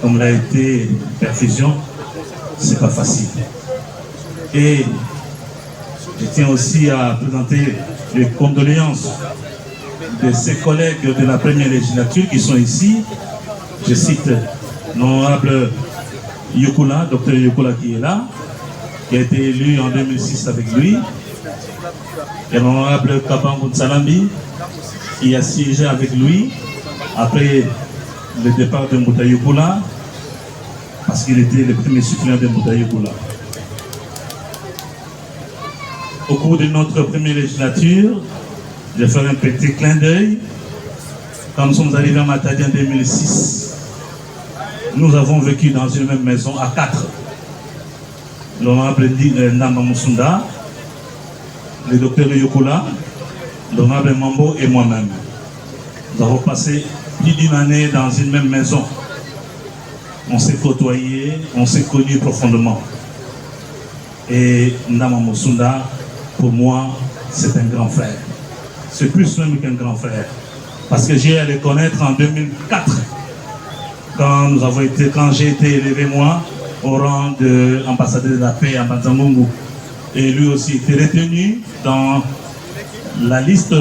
comme l'a été Perfusion, c'est pas facile. Et je tiens aussi à présenter les condoléances de ses collègues de la première législature qui sont ici. Je cite l'honorable Yokula, docteur Yokula qui est là, qui a été élu en 2006 avec lui, et l'honorable Kabango Tsalambi qui a siégé avec lui après le départ de Mbouta Yokula, parce qu'il était le premier suppléant de Mbouta Yokula. Au cours de notre première législature, je vais faire un petit clin d'œil. Quand nous sommes arrivés à Matadi en 2006, nous avons vécu dans une même maison à 4. L'honorable Ndamba Musunda, le docteur Yokula, l'honorable Mambo et moi-même. Nous avons passé plus d'une année dans une même maison. On s'est côtoyés, on s'est connus profondément. Et Ndamba Musunda, pour moi, c'est un grand frère. C'est plus même qu'un grand frère. Parce que j'ai à le connaître en 2004, quand j'ai été élevé, moi, au rang d'ambassadeur de la paix à Banzangungu. Et lui aussi était retenu dans la liste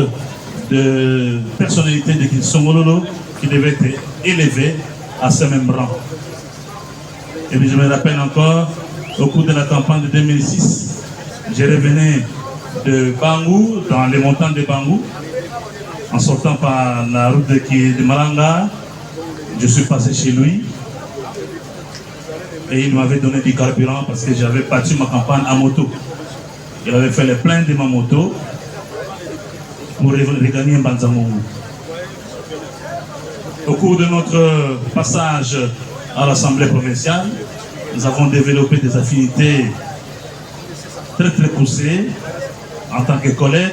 de personnalités de Kinsongololo qui devaient être élevées à ce même rang. Et puis je me rappelle encore, au cours de la campagne de 2006, je revenais de Bangou, dans les montagnes de Bangou, en sortant par la route de Malanga. Je suis passé chez lui et il m'avait donné du carburant parce que j'avais parti ma campagne à moto. Il avait fait le plein de ma moto pour regagner Banzangongo. Au cours de notre passage à l'Assemblée provinciale, nous avons développé des affinités très poussées en tant que collègues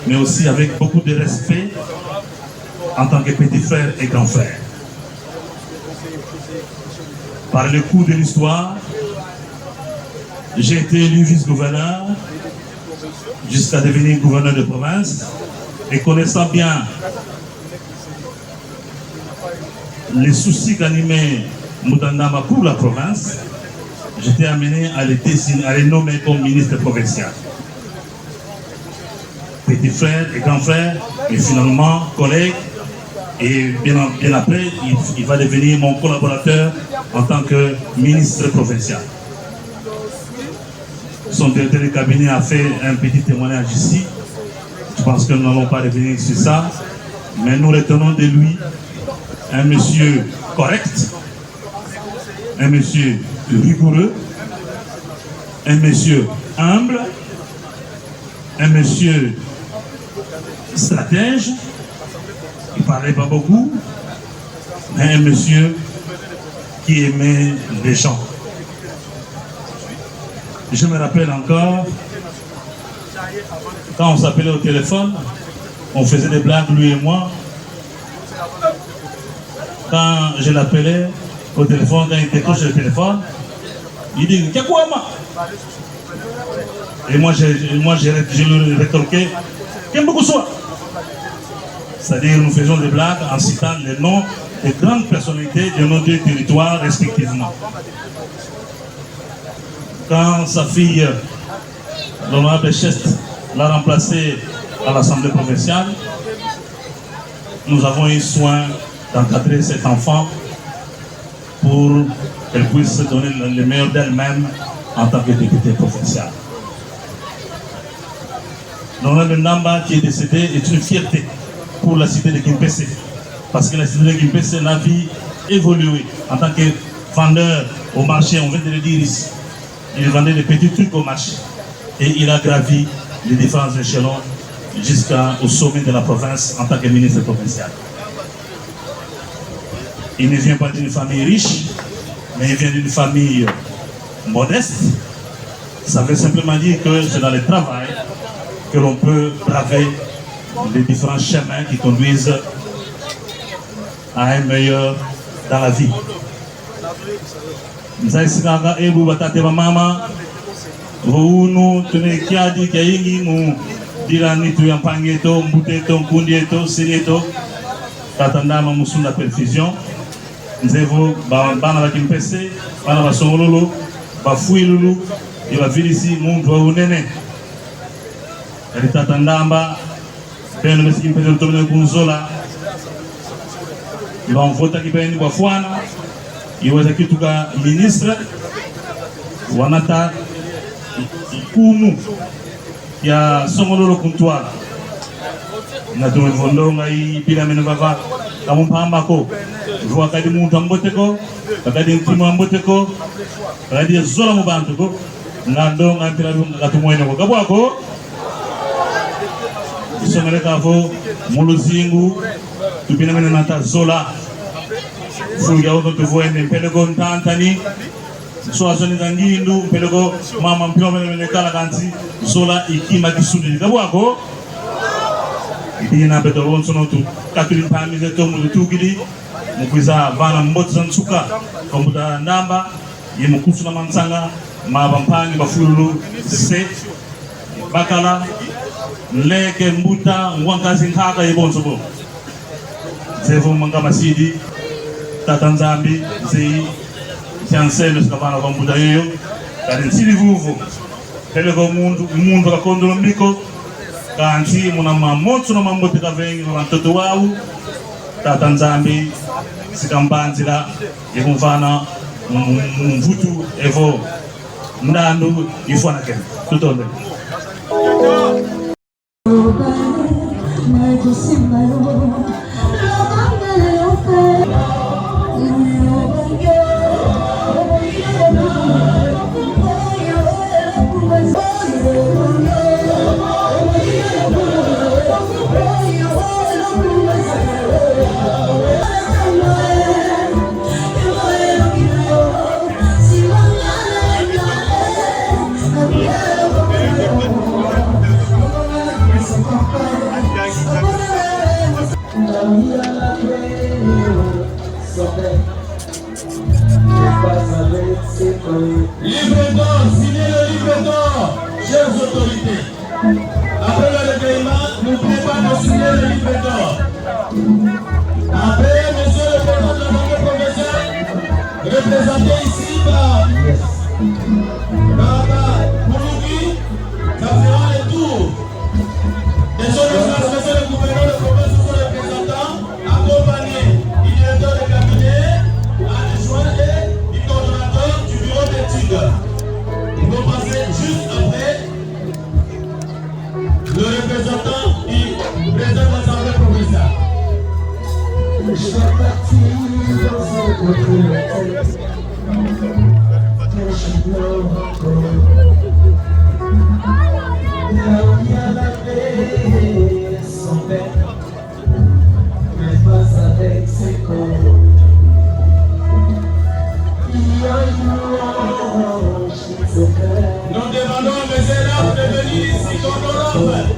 mais aussi avec beaucoup de respect en tant que petit frère et grand frère. Par le coup de l'histoire, j'ai été élu vice-gouverneur jusqu'à devenir gouverneur de province et connaissant bien les soucis qu'animait Moutandamba pour la province, j'étais amené à le nommer comme ministre provincial. Petit frère et grand frère, et finalement collègue, et bien après, il va devenir mon collaborateur en tant que ministre provincial. Son directeur de cabinet a fait un petit témoignage ici. Je pense que nous n'allons pas revenir sur ça, mais nous retenons de lui un monsieur correct, un monsieur rigoureux, un monsieur humble, un monsieur stratège, il ne parlait pas beaucoup, mais un monsieur qui aimait les gens. Je me rappelle encore, quand on s'appelait au téléphone, on faisait des blagues, lui et moi. Quand je l'appelais au téléphone, quand il décroche le téléphone, il dit « Qu'est-ce quoi moi ?» Et moi, je lui rétorquais « Qu'est-ce que soit ?» C'est-à-dire, nous faisons des blagues en citant les noms des grandes personnalités de nos deux territoires respectivement. Quand sa fille, l'honorable Cheste, l'a remplacé à l'Assemblée provinciale, nous avons eu soin d'encadrer cet enfant pour qu'elle puisse donner le meilleur d'elle-même en tant que députée provinciale. L'honorable Ndamba qui est décédé est une fierté pour la cité de Kimpese, parce que la cité de Kimpese n'a vu évoluer en tant que vendeur au marché, on vient de le dire ici. Il vendait des petits trucs au marché et il a gravi les différents échelons jusqu'au sommet de la province en tant que ministre provincial. Il ne vient pas d'une famille riche, mais il vient d'une famille modeste. Ça veut simplement dire que c'est dans le travail que l'on peut braver les différents chemins qui conduisent à un meilleur dans la vie. Nzaisikanga ebu batate ba mama vounu tune kiadi kaingi mu dirani tu yampangeto mbuteto nkundieto sinieto tatandama musunda perfusion nzevo bana ba Kimpese bana ba Songololo ba Fuilulu e ba vilisi muntu wa unene ali tatandamba peno mesi Kimpese tomene kunzola ba mvota kipeni kwa fwana iweza kitu ka ministre wanata ikumu ya Songololo kuntwala na tumevondonga hii bila menevava kamumpamba ko vwa kadi muntu amboteko kadi ntimo amboteko kadi zola mubantu ko ngandonga mpira katumwene ko kabwako isomeleka vo muluzingu tupina mena nata zola fuga wako tuvoende mpeleko ntantani soazoni zangindu mpeleko mama mpio mele kala kanzi zola ikima kisudi kabwako ina beto wonsono tu katulin pamize to mu tukidi mukwiza vana mbotsa nsuka kombuta ndamba ye mukusuna mansanga mabampangi bafululu se bakala leke mbuta ngwankazi nkaka yebonso bo zevo manga masidi tatanzambi zei chancelo skavana kombuta yoyo kali nsili vuvu peleko mundu kakondolo mbiko kanti muna mamotso no mambote kavengi vantoto wau tatanzambi sikambanzira yekumvana mvutu evo ndandu ifwana ken tutonde livre d'or, signez le livre d'or, chères autorités. Après le recueillement, n'oubliez pas de signer le livre d'or. Après, monsieur le président de l'Assemblée provinciale, représenté ici par Mourouki, ça fera le tour. Des choses de classe, monsieur le gouverneur de province, son représentant, accompagné du directeur de cabinet, adjoint et du coordonnateur du bureau d'études. Ils vont passer juste après le représentant du président de l'Assemblée provinciale. Je suis parti dans un autre texte, que je pleure encore. Là où il y a la paix sans peine, mais pas avec ses corps. Il y a une louange qui se fait. Nous demandons à mes élèves de venir ici comme l'Europe.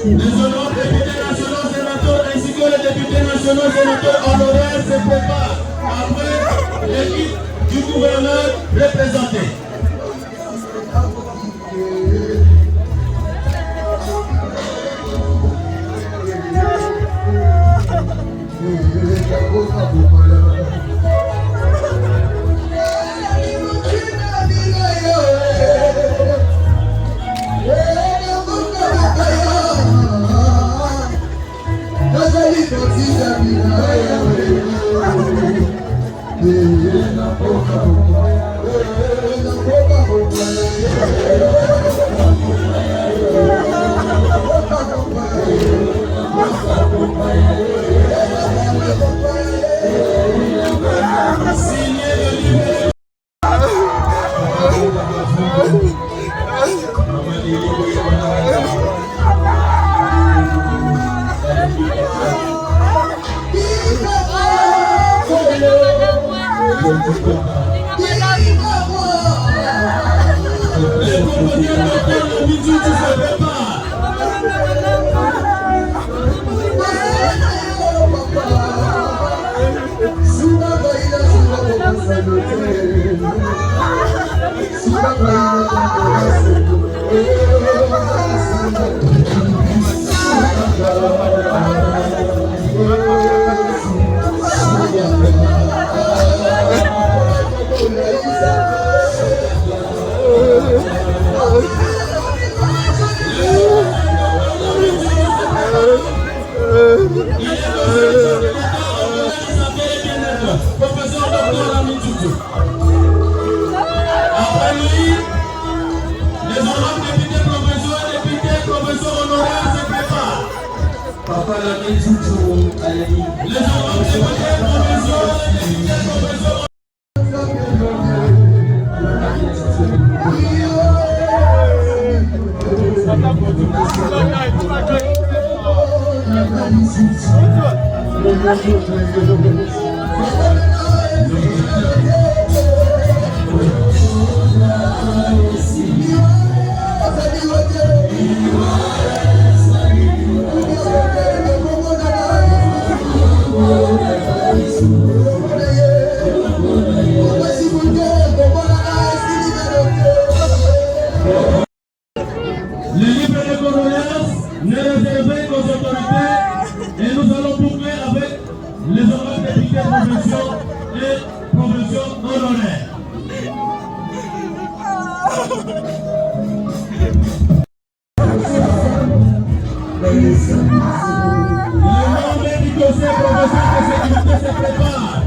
Les honorables députés nationaux sénateurs ainsi que les députés nationaux sénateurs honoraires se préparent après l'équipe du gouverneur représenté. Après lui, les honorables députés provinciaux et députés provinciaux honoraires se préparent. Papa la Mézoutou, allez. Les honorables députés provinciaux et députés provinciaux. Le livre de condoléances n'est réservé qu'aux autorités et nous allons boucler avec les honorables députés provinciaux et provinciaux honoraires. Les membres du conseil provincial de sécurité se préparent.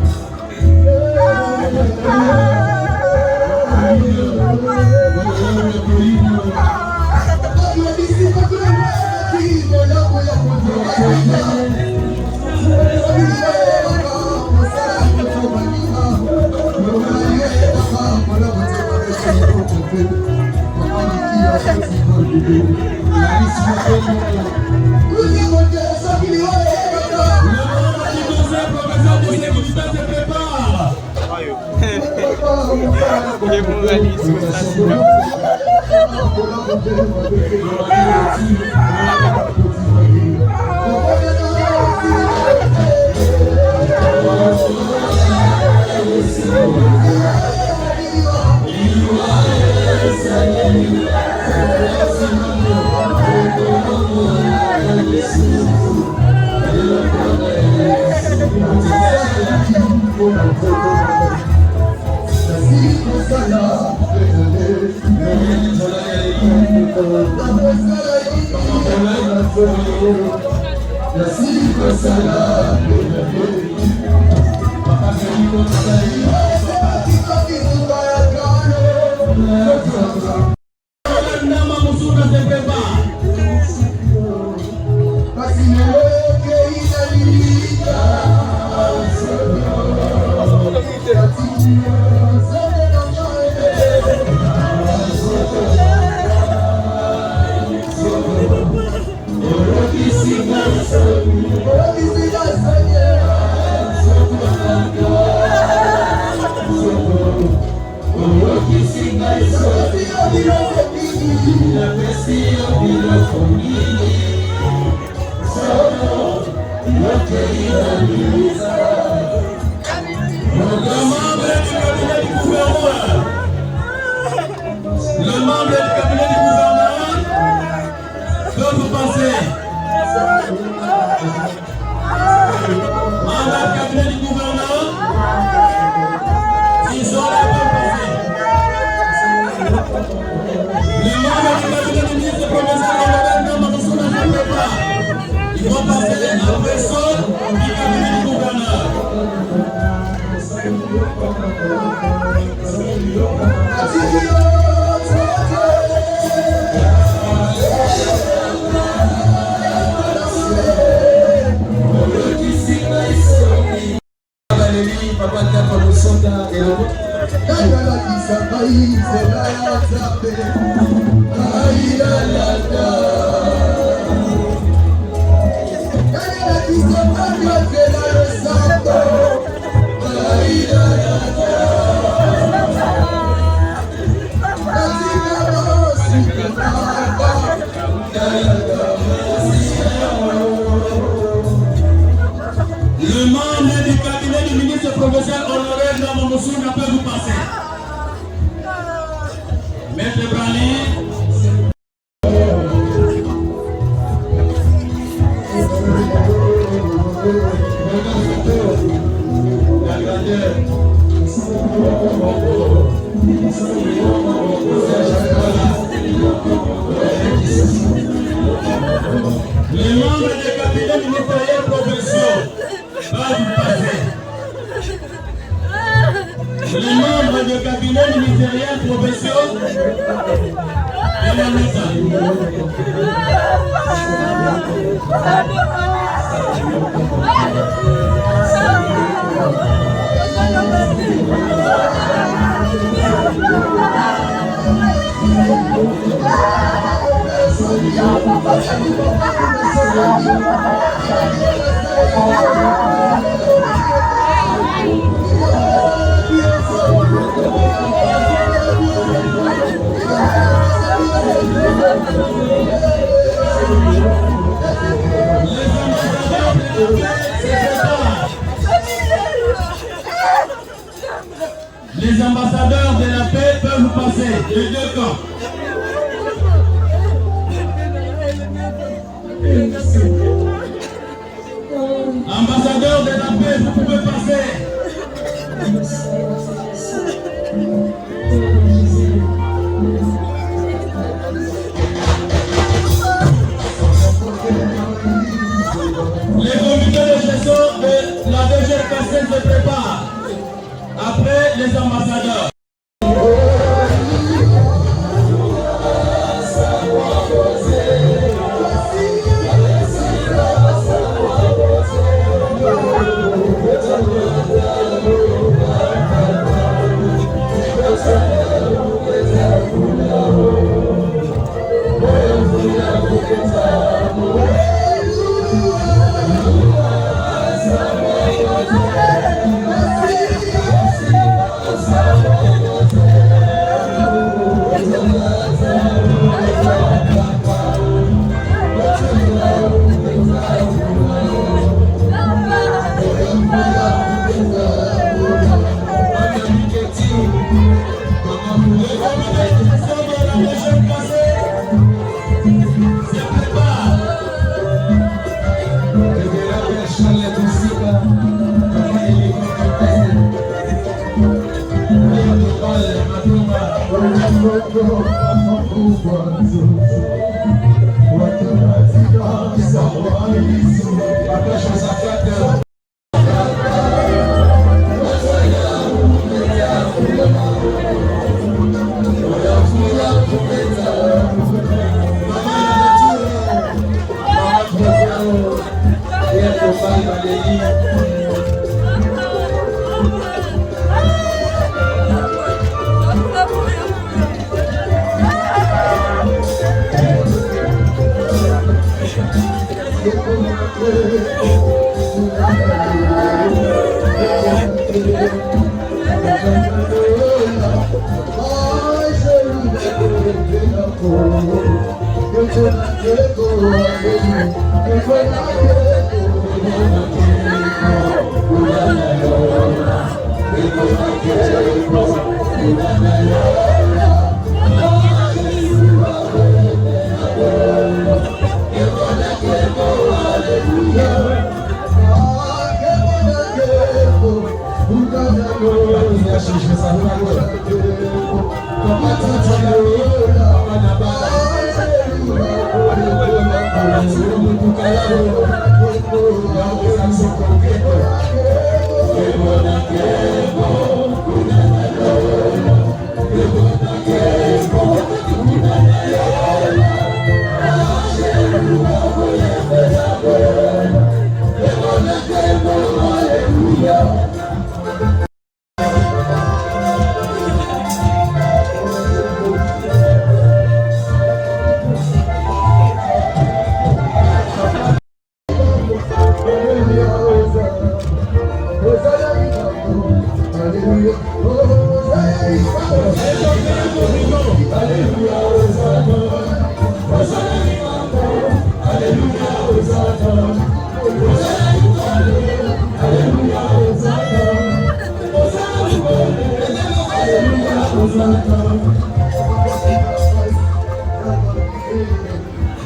Le membre du cabinet du ministre professeur honoraire Nama Moussouda peut vous passer. Maître Brani. Les membres du cabinet ministériel provinciaux peuvent passer. Les membres du cabinet ministériel provinciaux Les ambassadeurs de la paix peuvent passer les deux camps. Ambassadeur de la paix, vous pouvez passer. Les comités de gestion de la DGRKC se préparent. Après les ambassadeurs.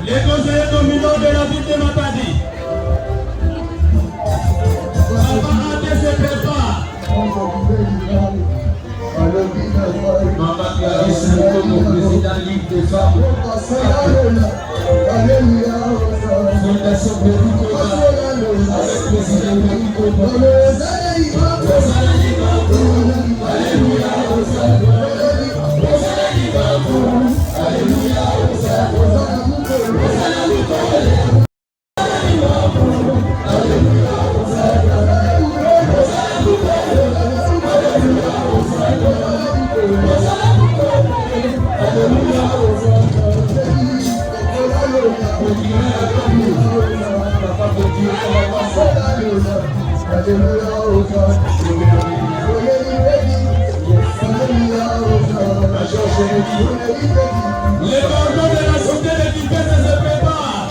Les conseillers dominants de la ville de Matadi. Papa Ate se prépare. Maman Clarisse Nkomo, président Ligue des femmes. Fondation Berikoba, avec président Berikoba. Alléluia, Hosanna. Alléluia, Les cordons de la santé de Kipese se préparent.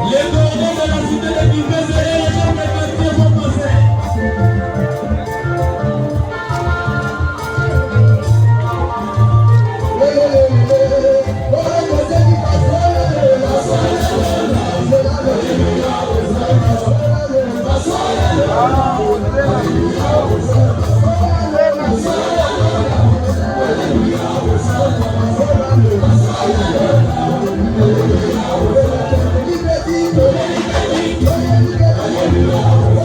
Les cordons de la cité de Kipese et les gens de quartier vont passer. Alléluia.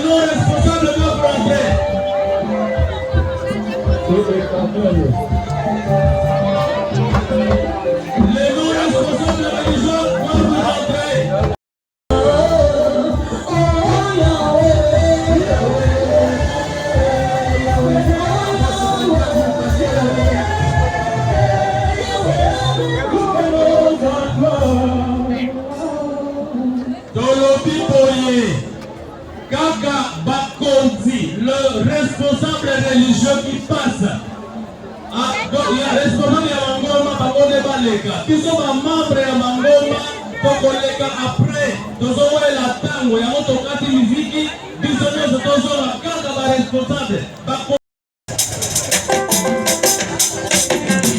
non-responsables doivent rentrer. Les non-responsables religieux doivent rentrer. Kaka Bakonzi, le responsable religieux qui passe. Il y a responsable ya Mangoma Bakone Baleka. Qui sont membres ya Mangoma Tokoleka après. Tozowe la tango ya motokati miziki. Bisono tozola kaka ba responsable.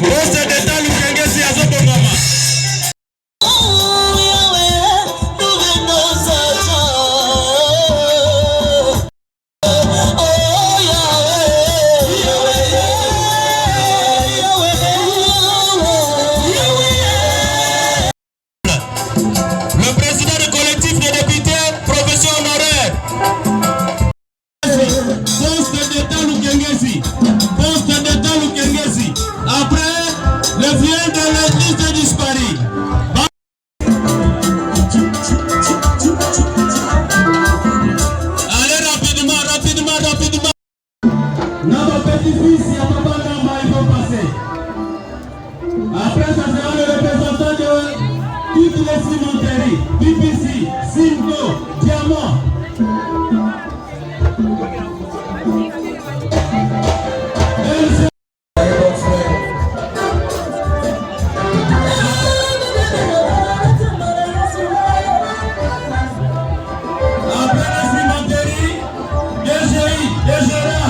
Rose de Talu Kengesi azobongama. Après, ça sera le représentant de toutes les cimenteries, BBC, Simco, Diamant. Après la cimenterie, DGI, DGRA.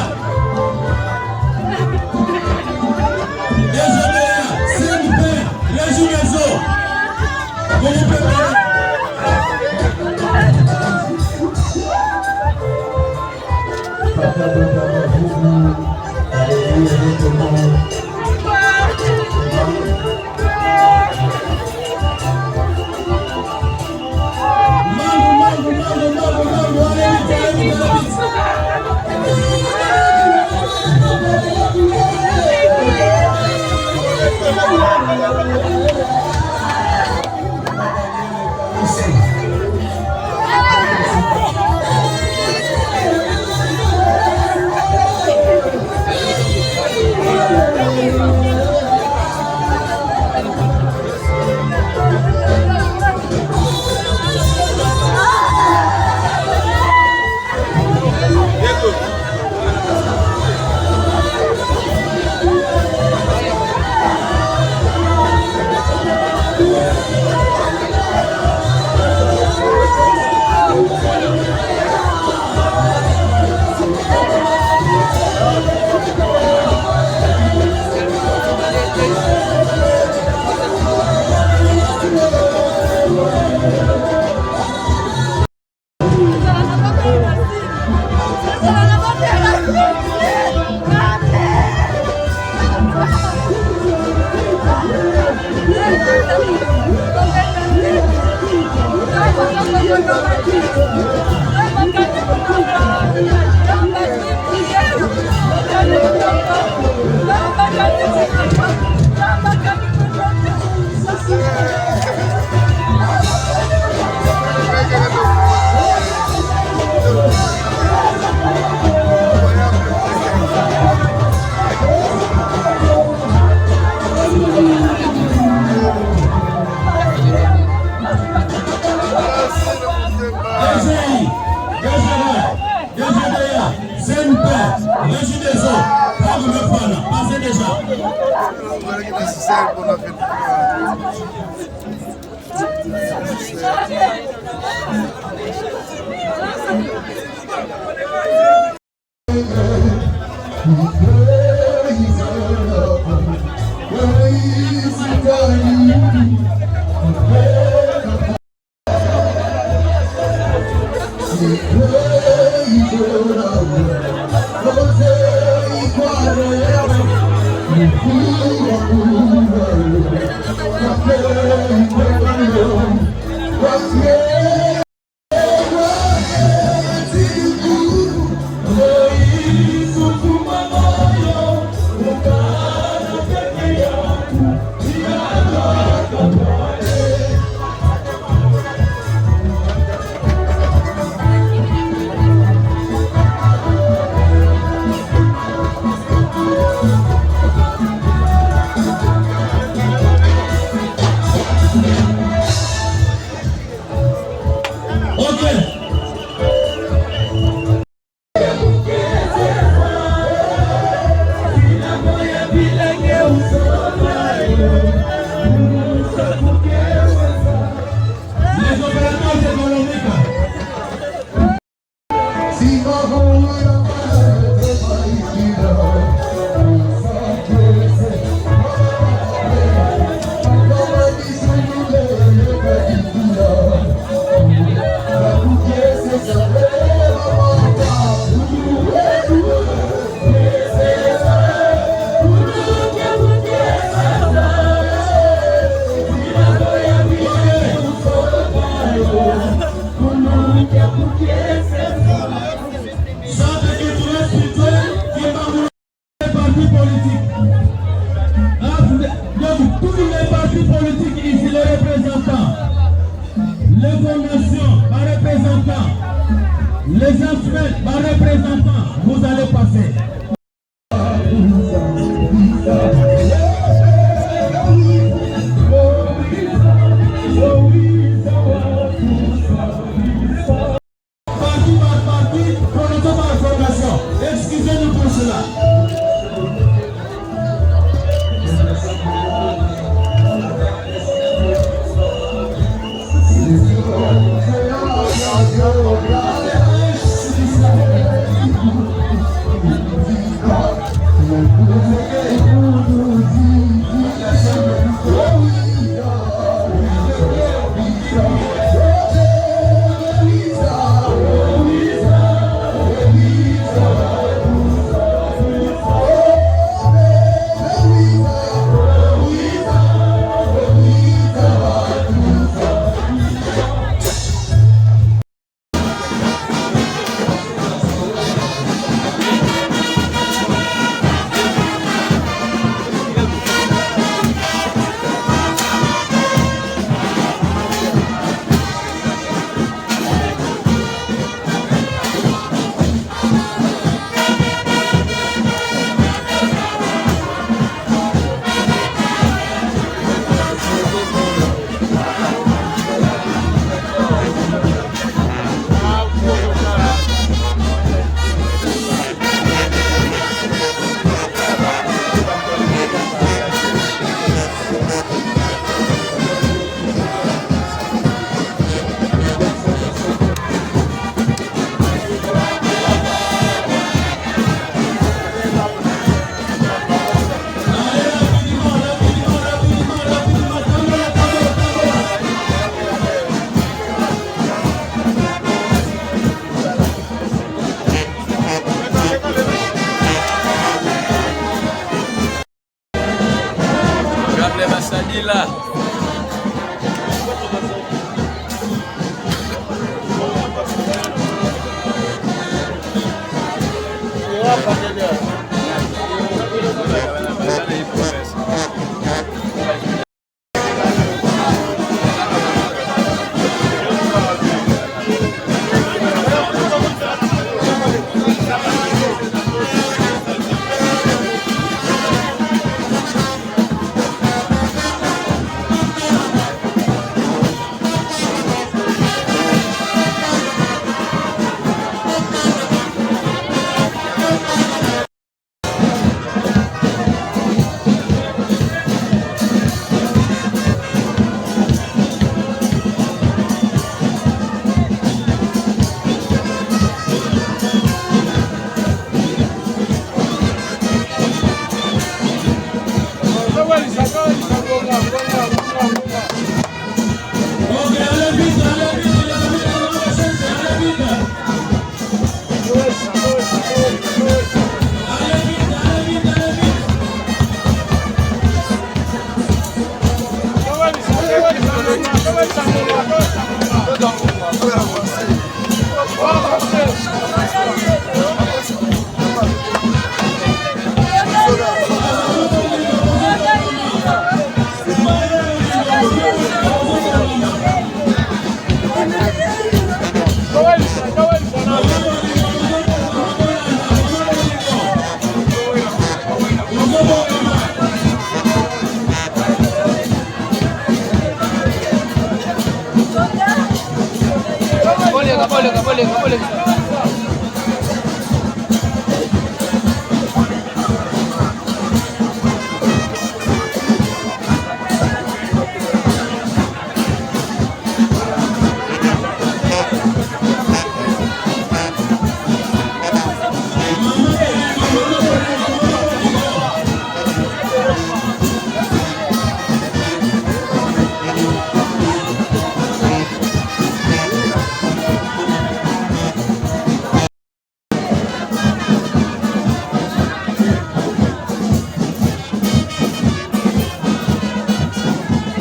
Les instruments, par représentant, vous allez passer. Parti par parti, prenons par formation. Excusez-nous pour cela.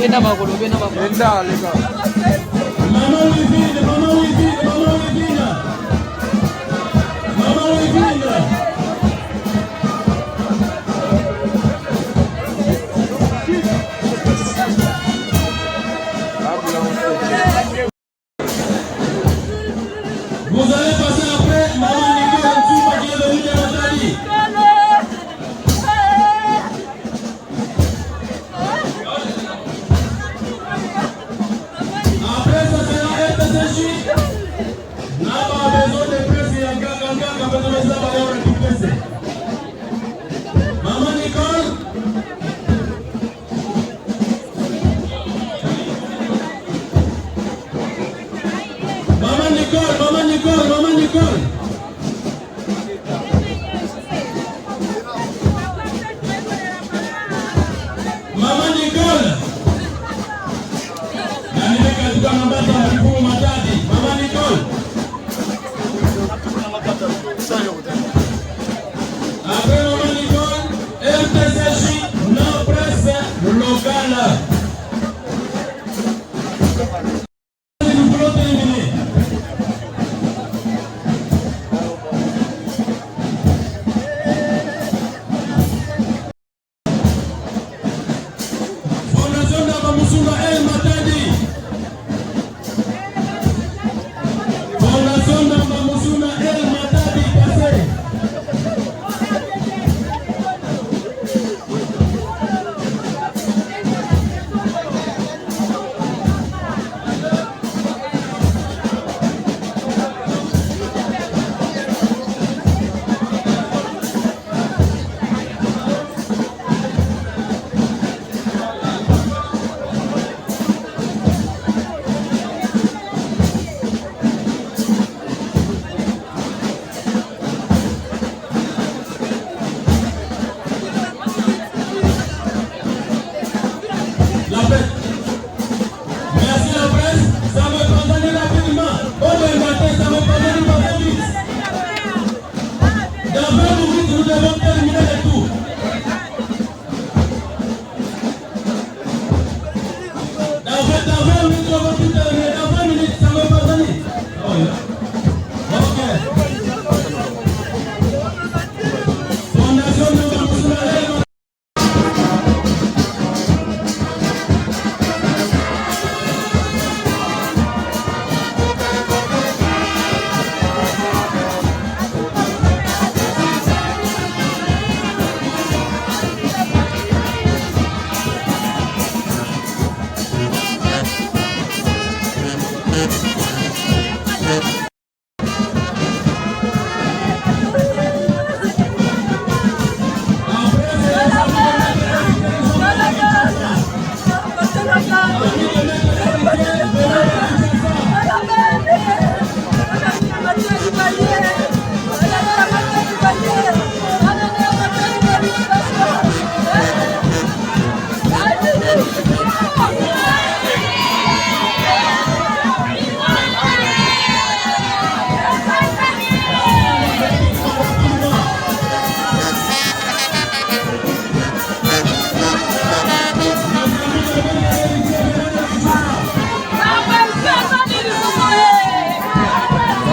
Vous allez passer après Maman Nicole Ntsumba qui est venue de Matadi. Après ça sera FSJ. N'a pas besoin de presse et un gars qui a besoin de ça va y avoir une presse. Maman Nicole. Maman Nicole, Maman Nicole, Maman Nicole. Maman Nicole. Nani katika mabata ya Kivu Matadi. Maman Nicole. Après Maman Nicole, RTCJ, non presse locale.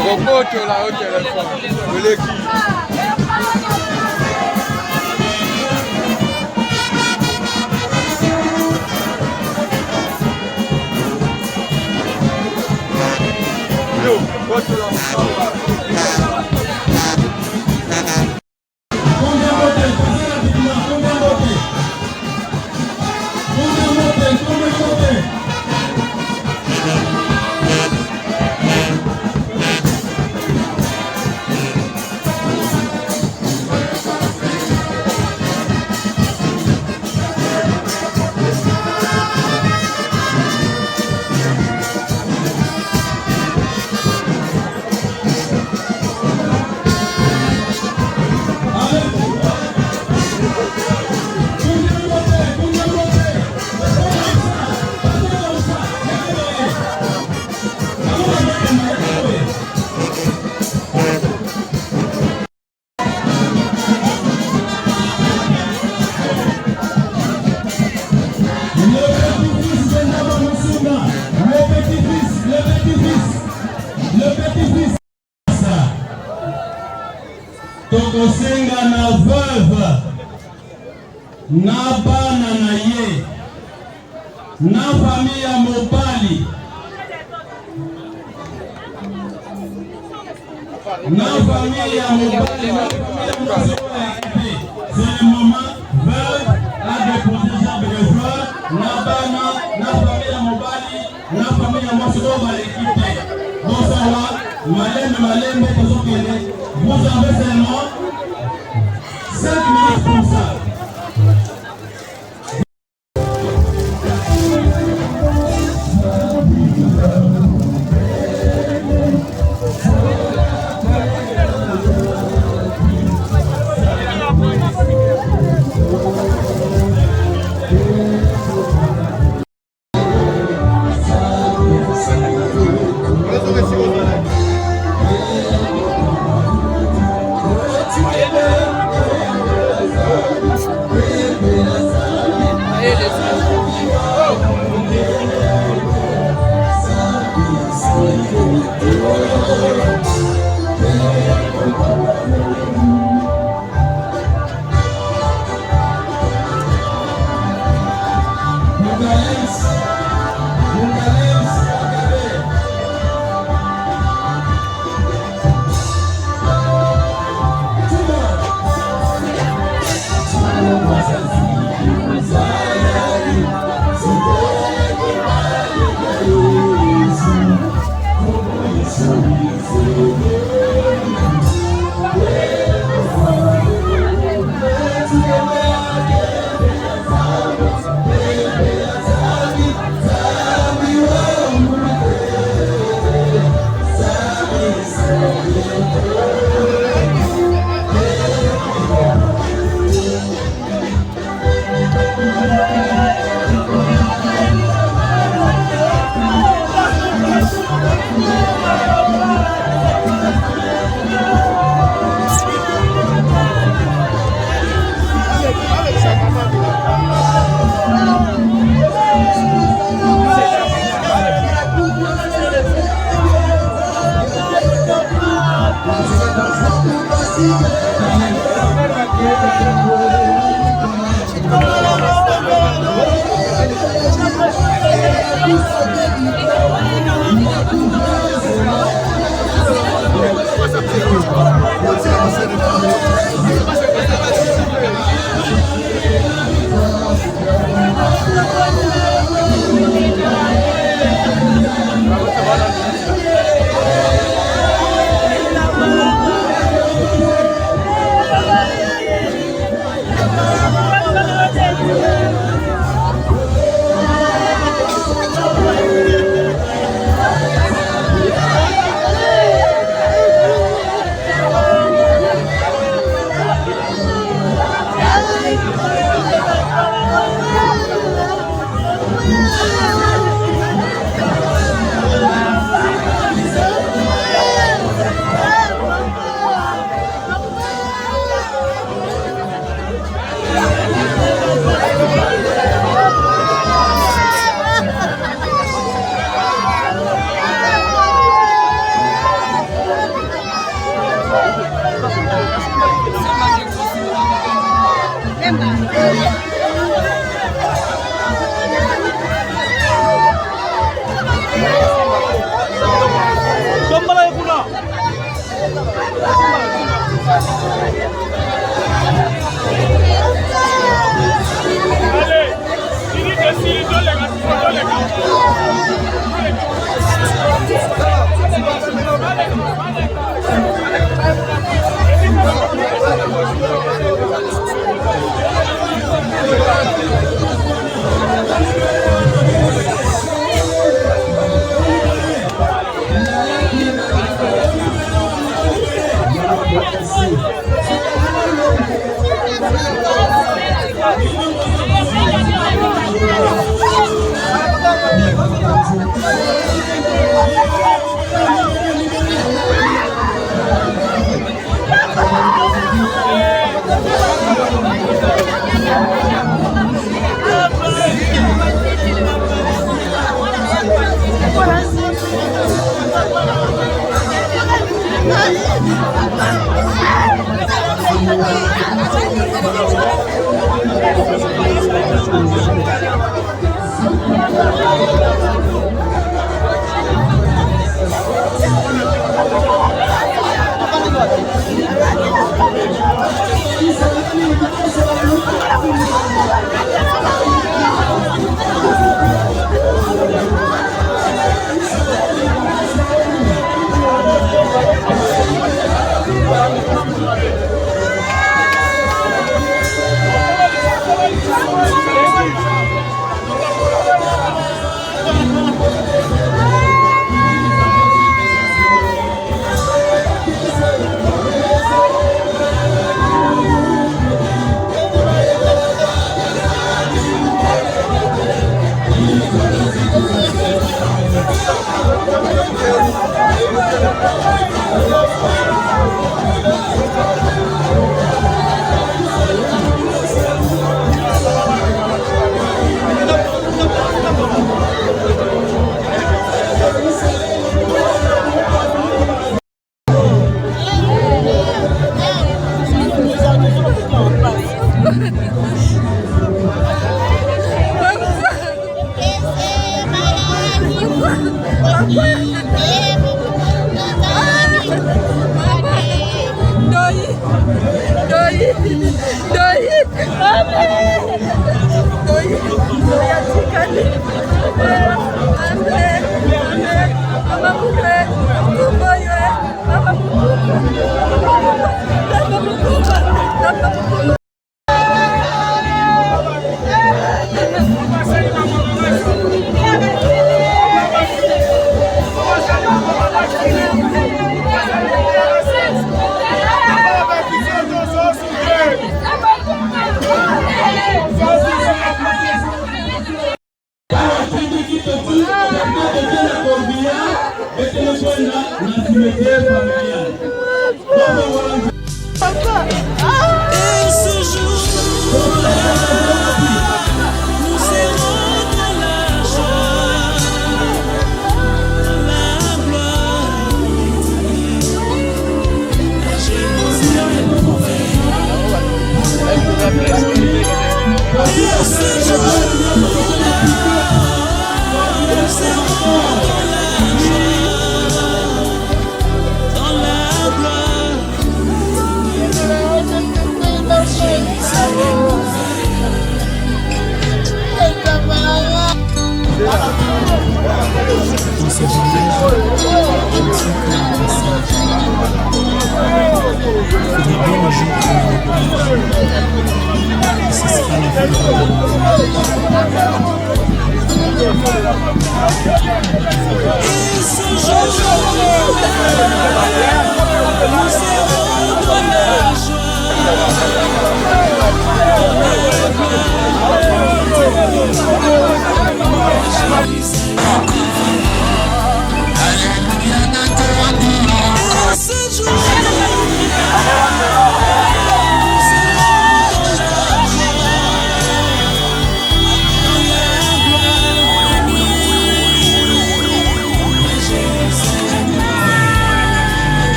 Roboto là au téléphone. Le l'équipe. tokosenga na veuve na bana na ye na famille ya mobali na famille ya mobali na famille ya équipe. C'est le moment veuve à déposer Jean Bénévole na bana na famille ya mobali na famille ya Mosoko ba équipe. Bonsoir, Malembe Tozokele. Vous avez seulement 5 minutes pour ça.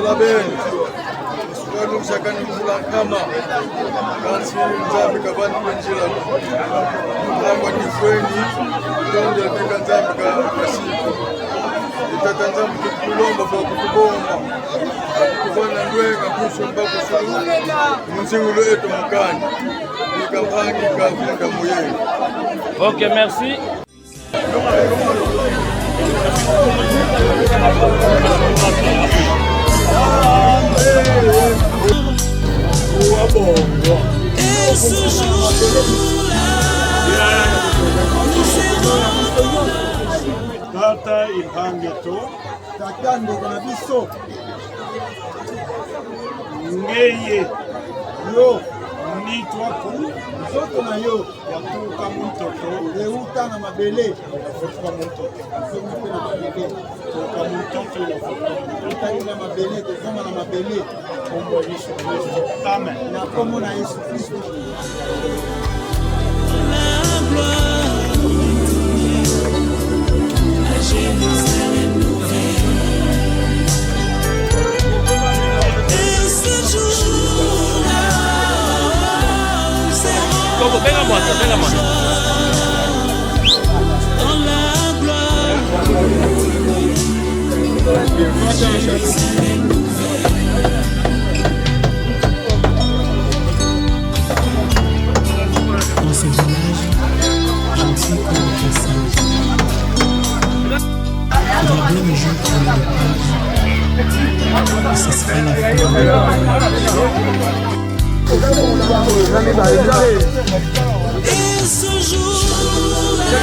Bazala bene. Sukulu mshakani mvula kama. Kansi nzambi kabani kwenjila. Mlango ni kweni. Ndondi apika nzambi kasiku. Itata nzambi kukulomba kwa kukubomba. Kufana ndwenga kusho mbako sulu. Mzingulo eto mkani. Nikampangi kavunda muyeni. Ok, merci. Et ce jour-là, nous serons Tata Ihangeto, Tata ndeko na biso. Ngeye, Yo, Nitwaku, nzoto na yo, Yatuka Muntoko, euta na mabele. Yatuka Muntoko, Somi pe na mabele. Yatuka Muntoko, Utaki na mabele, kozoma na mabele. Kombo Yesu Kristo. Amen. Na kombo na Yesu Kristo. la gloire à Jérusalem nouvelle. Et ce jour-là, nous serons dans la gloire à Jérusalem nouvelle. Dans ce village, je ne suis que le passage. Il y a bien les gens qui ont le page. Et ce sera la fin de Et ce jour-là,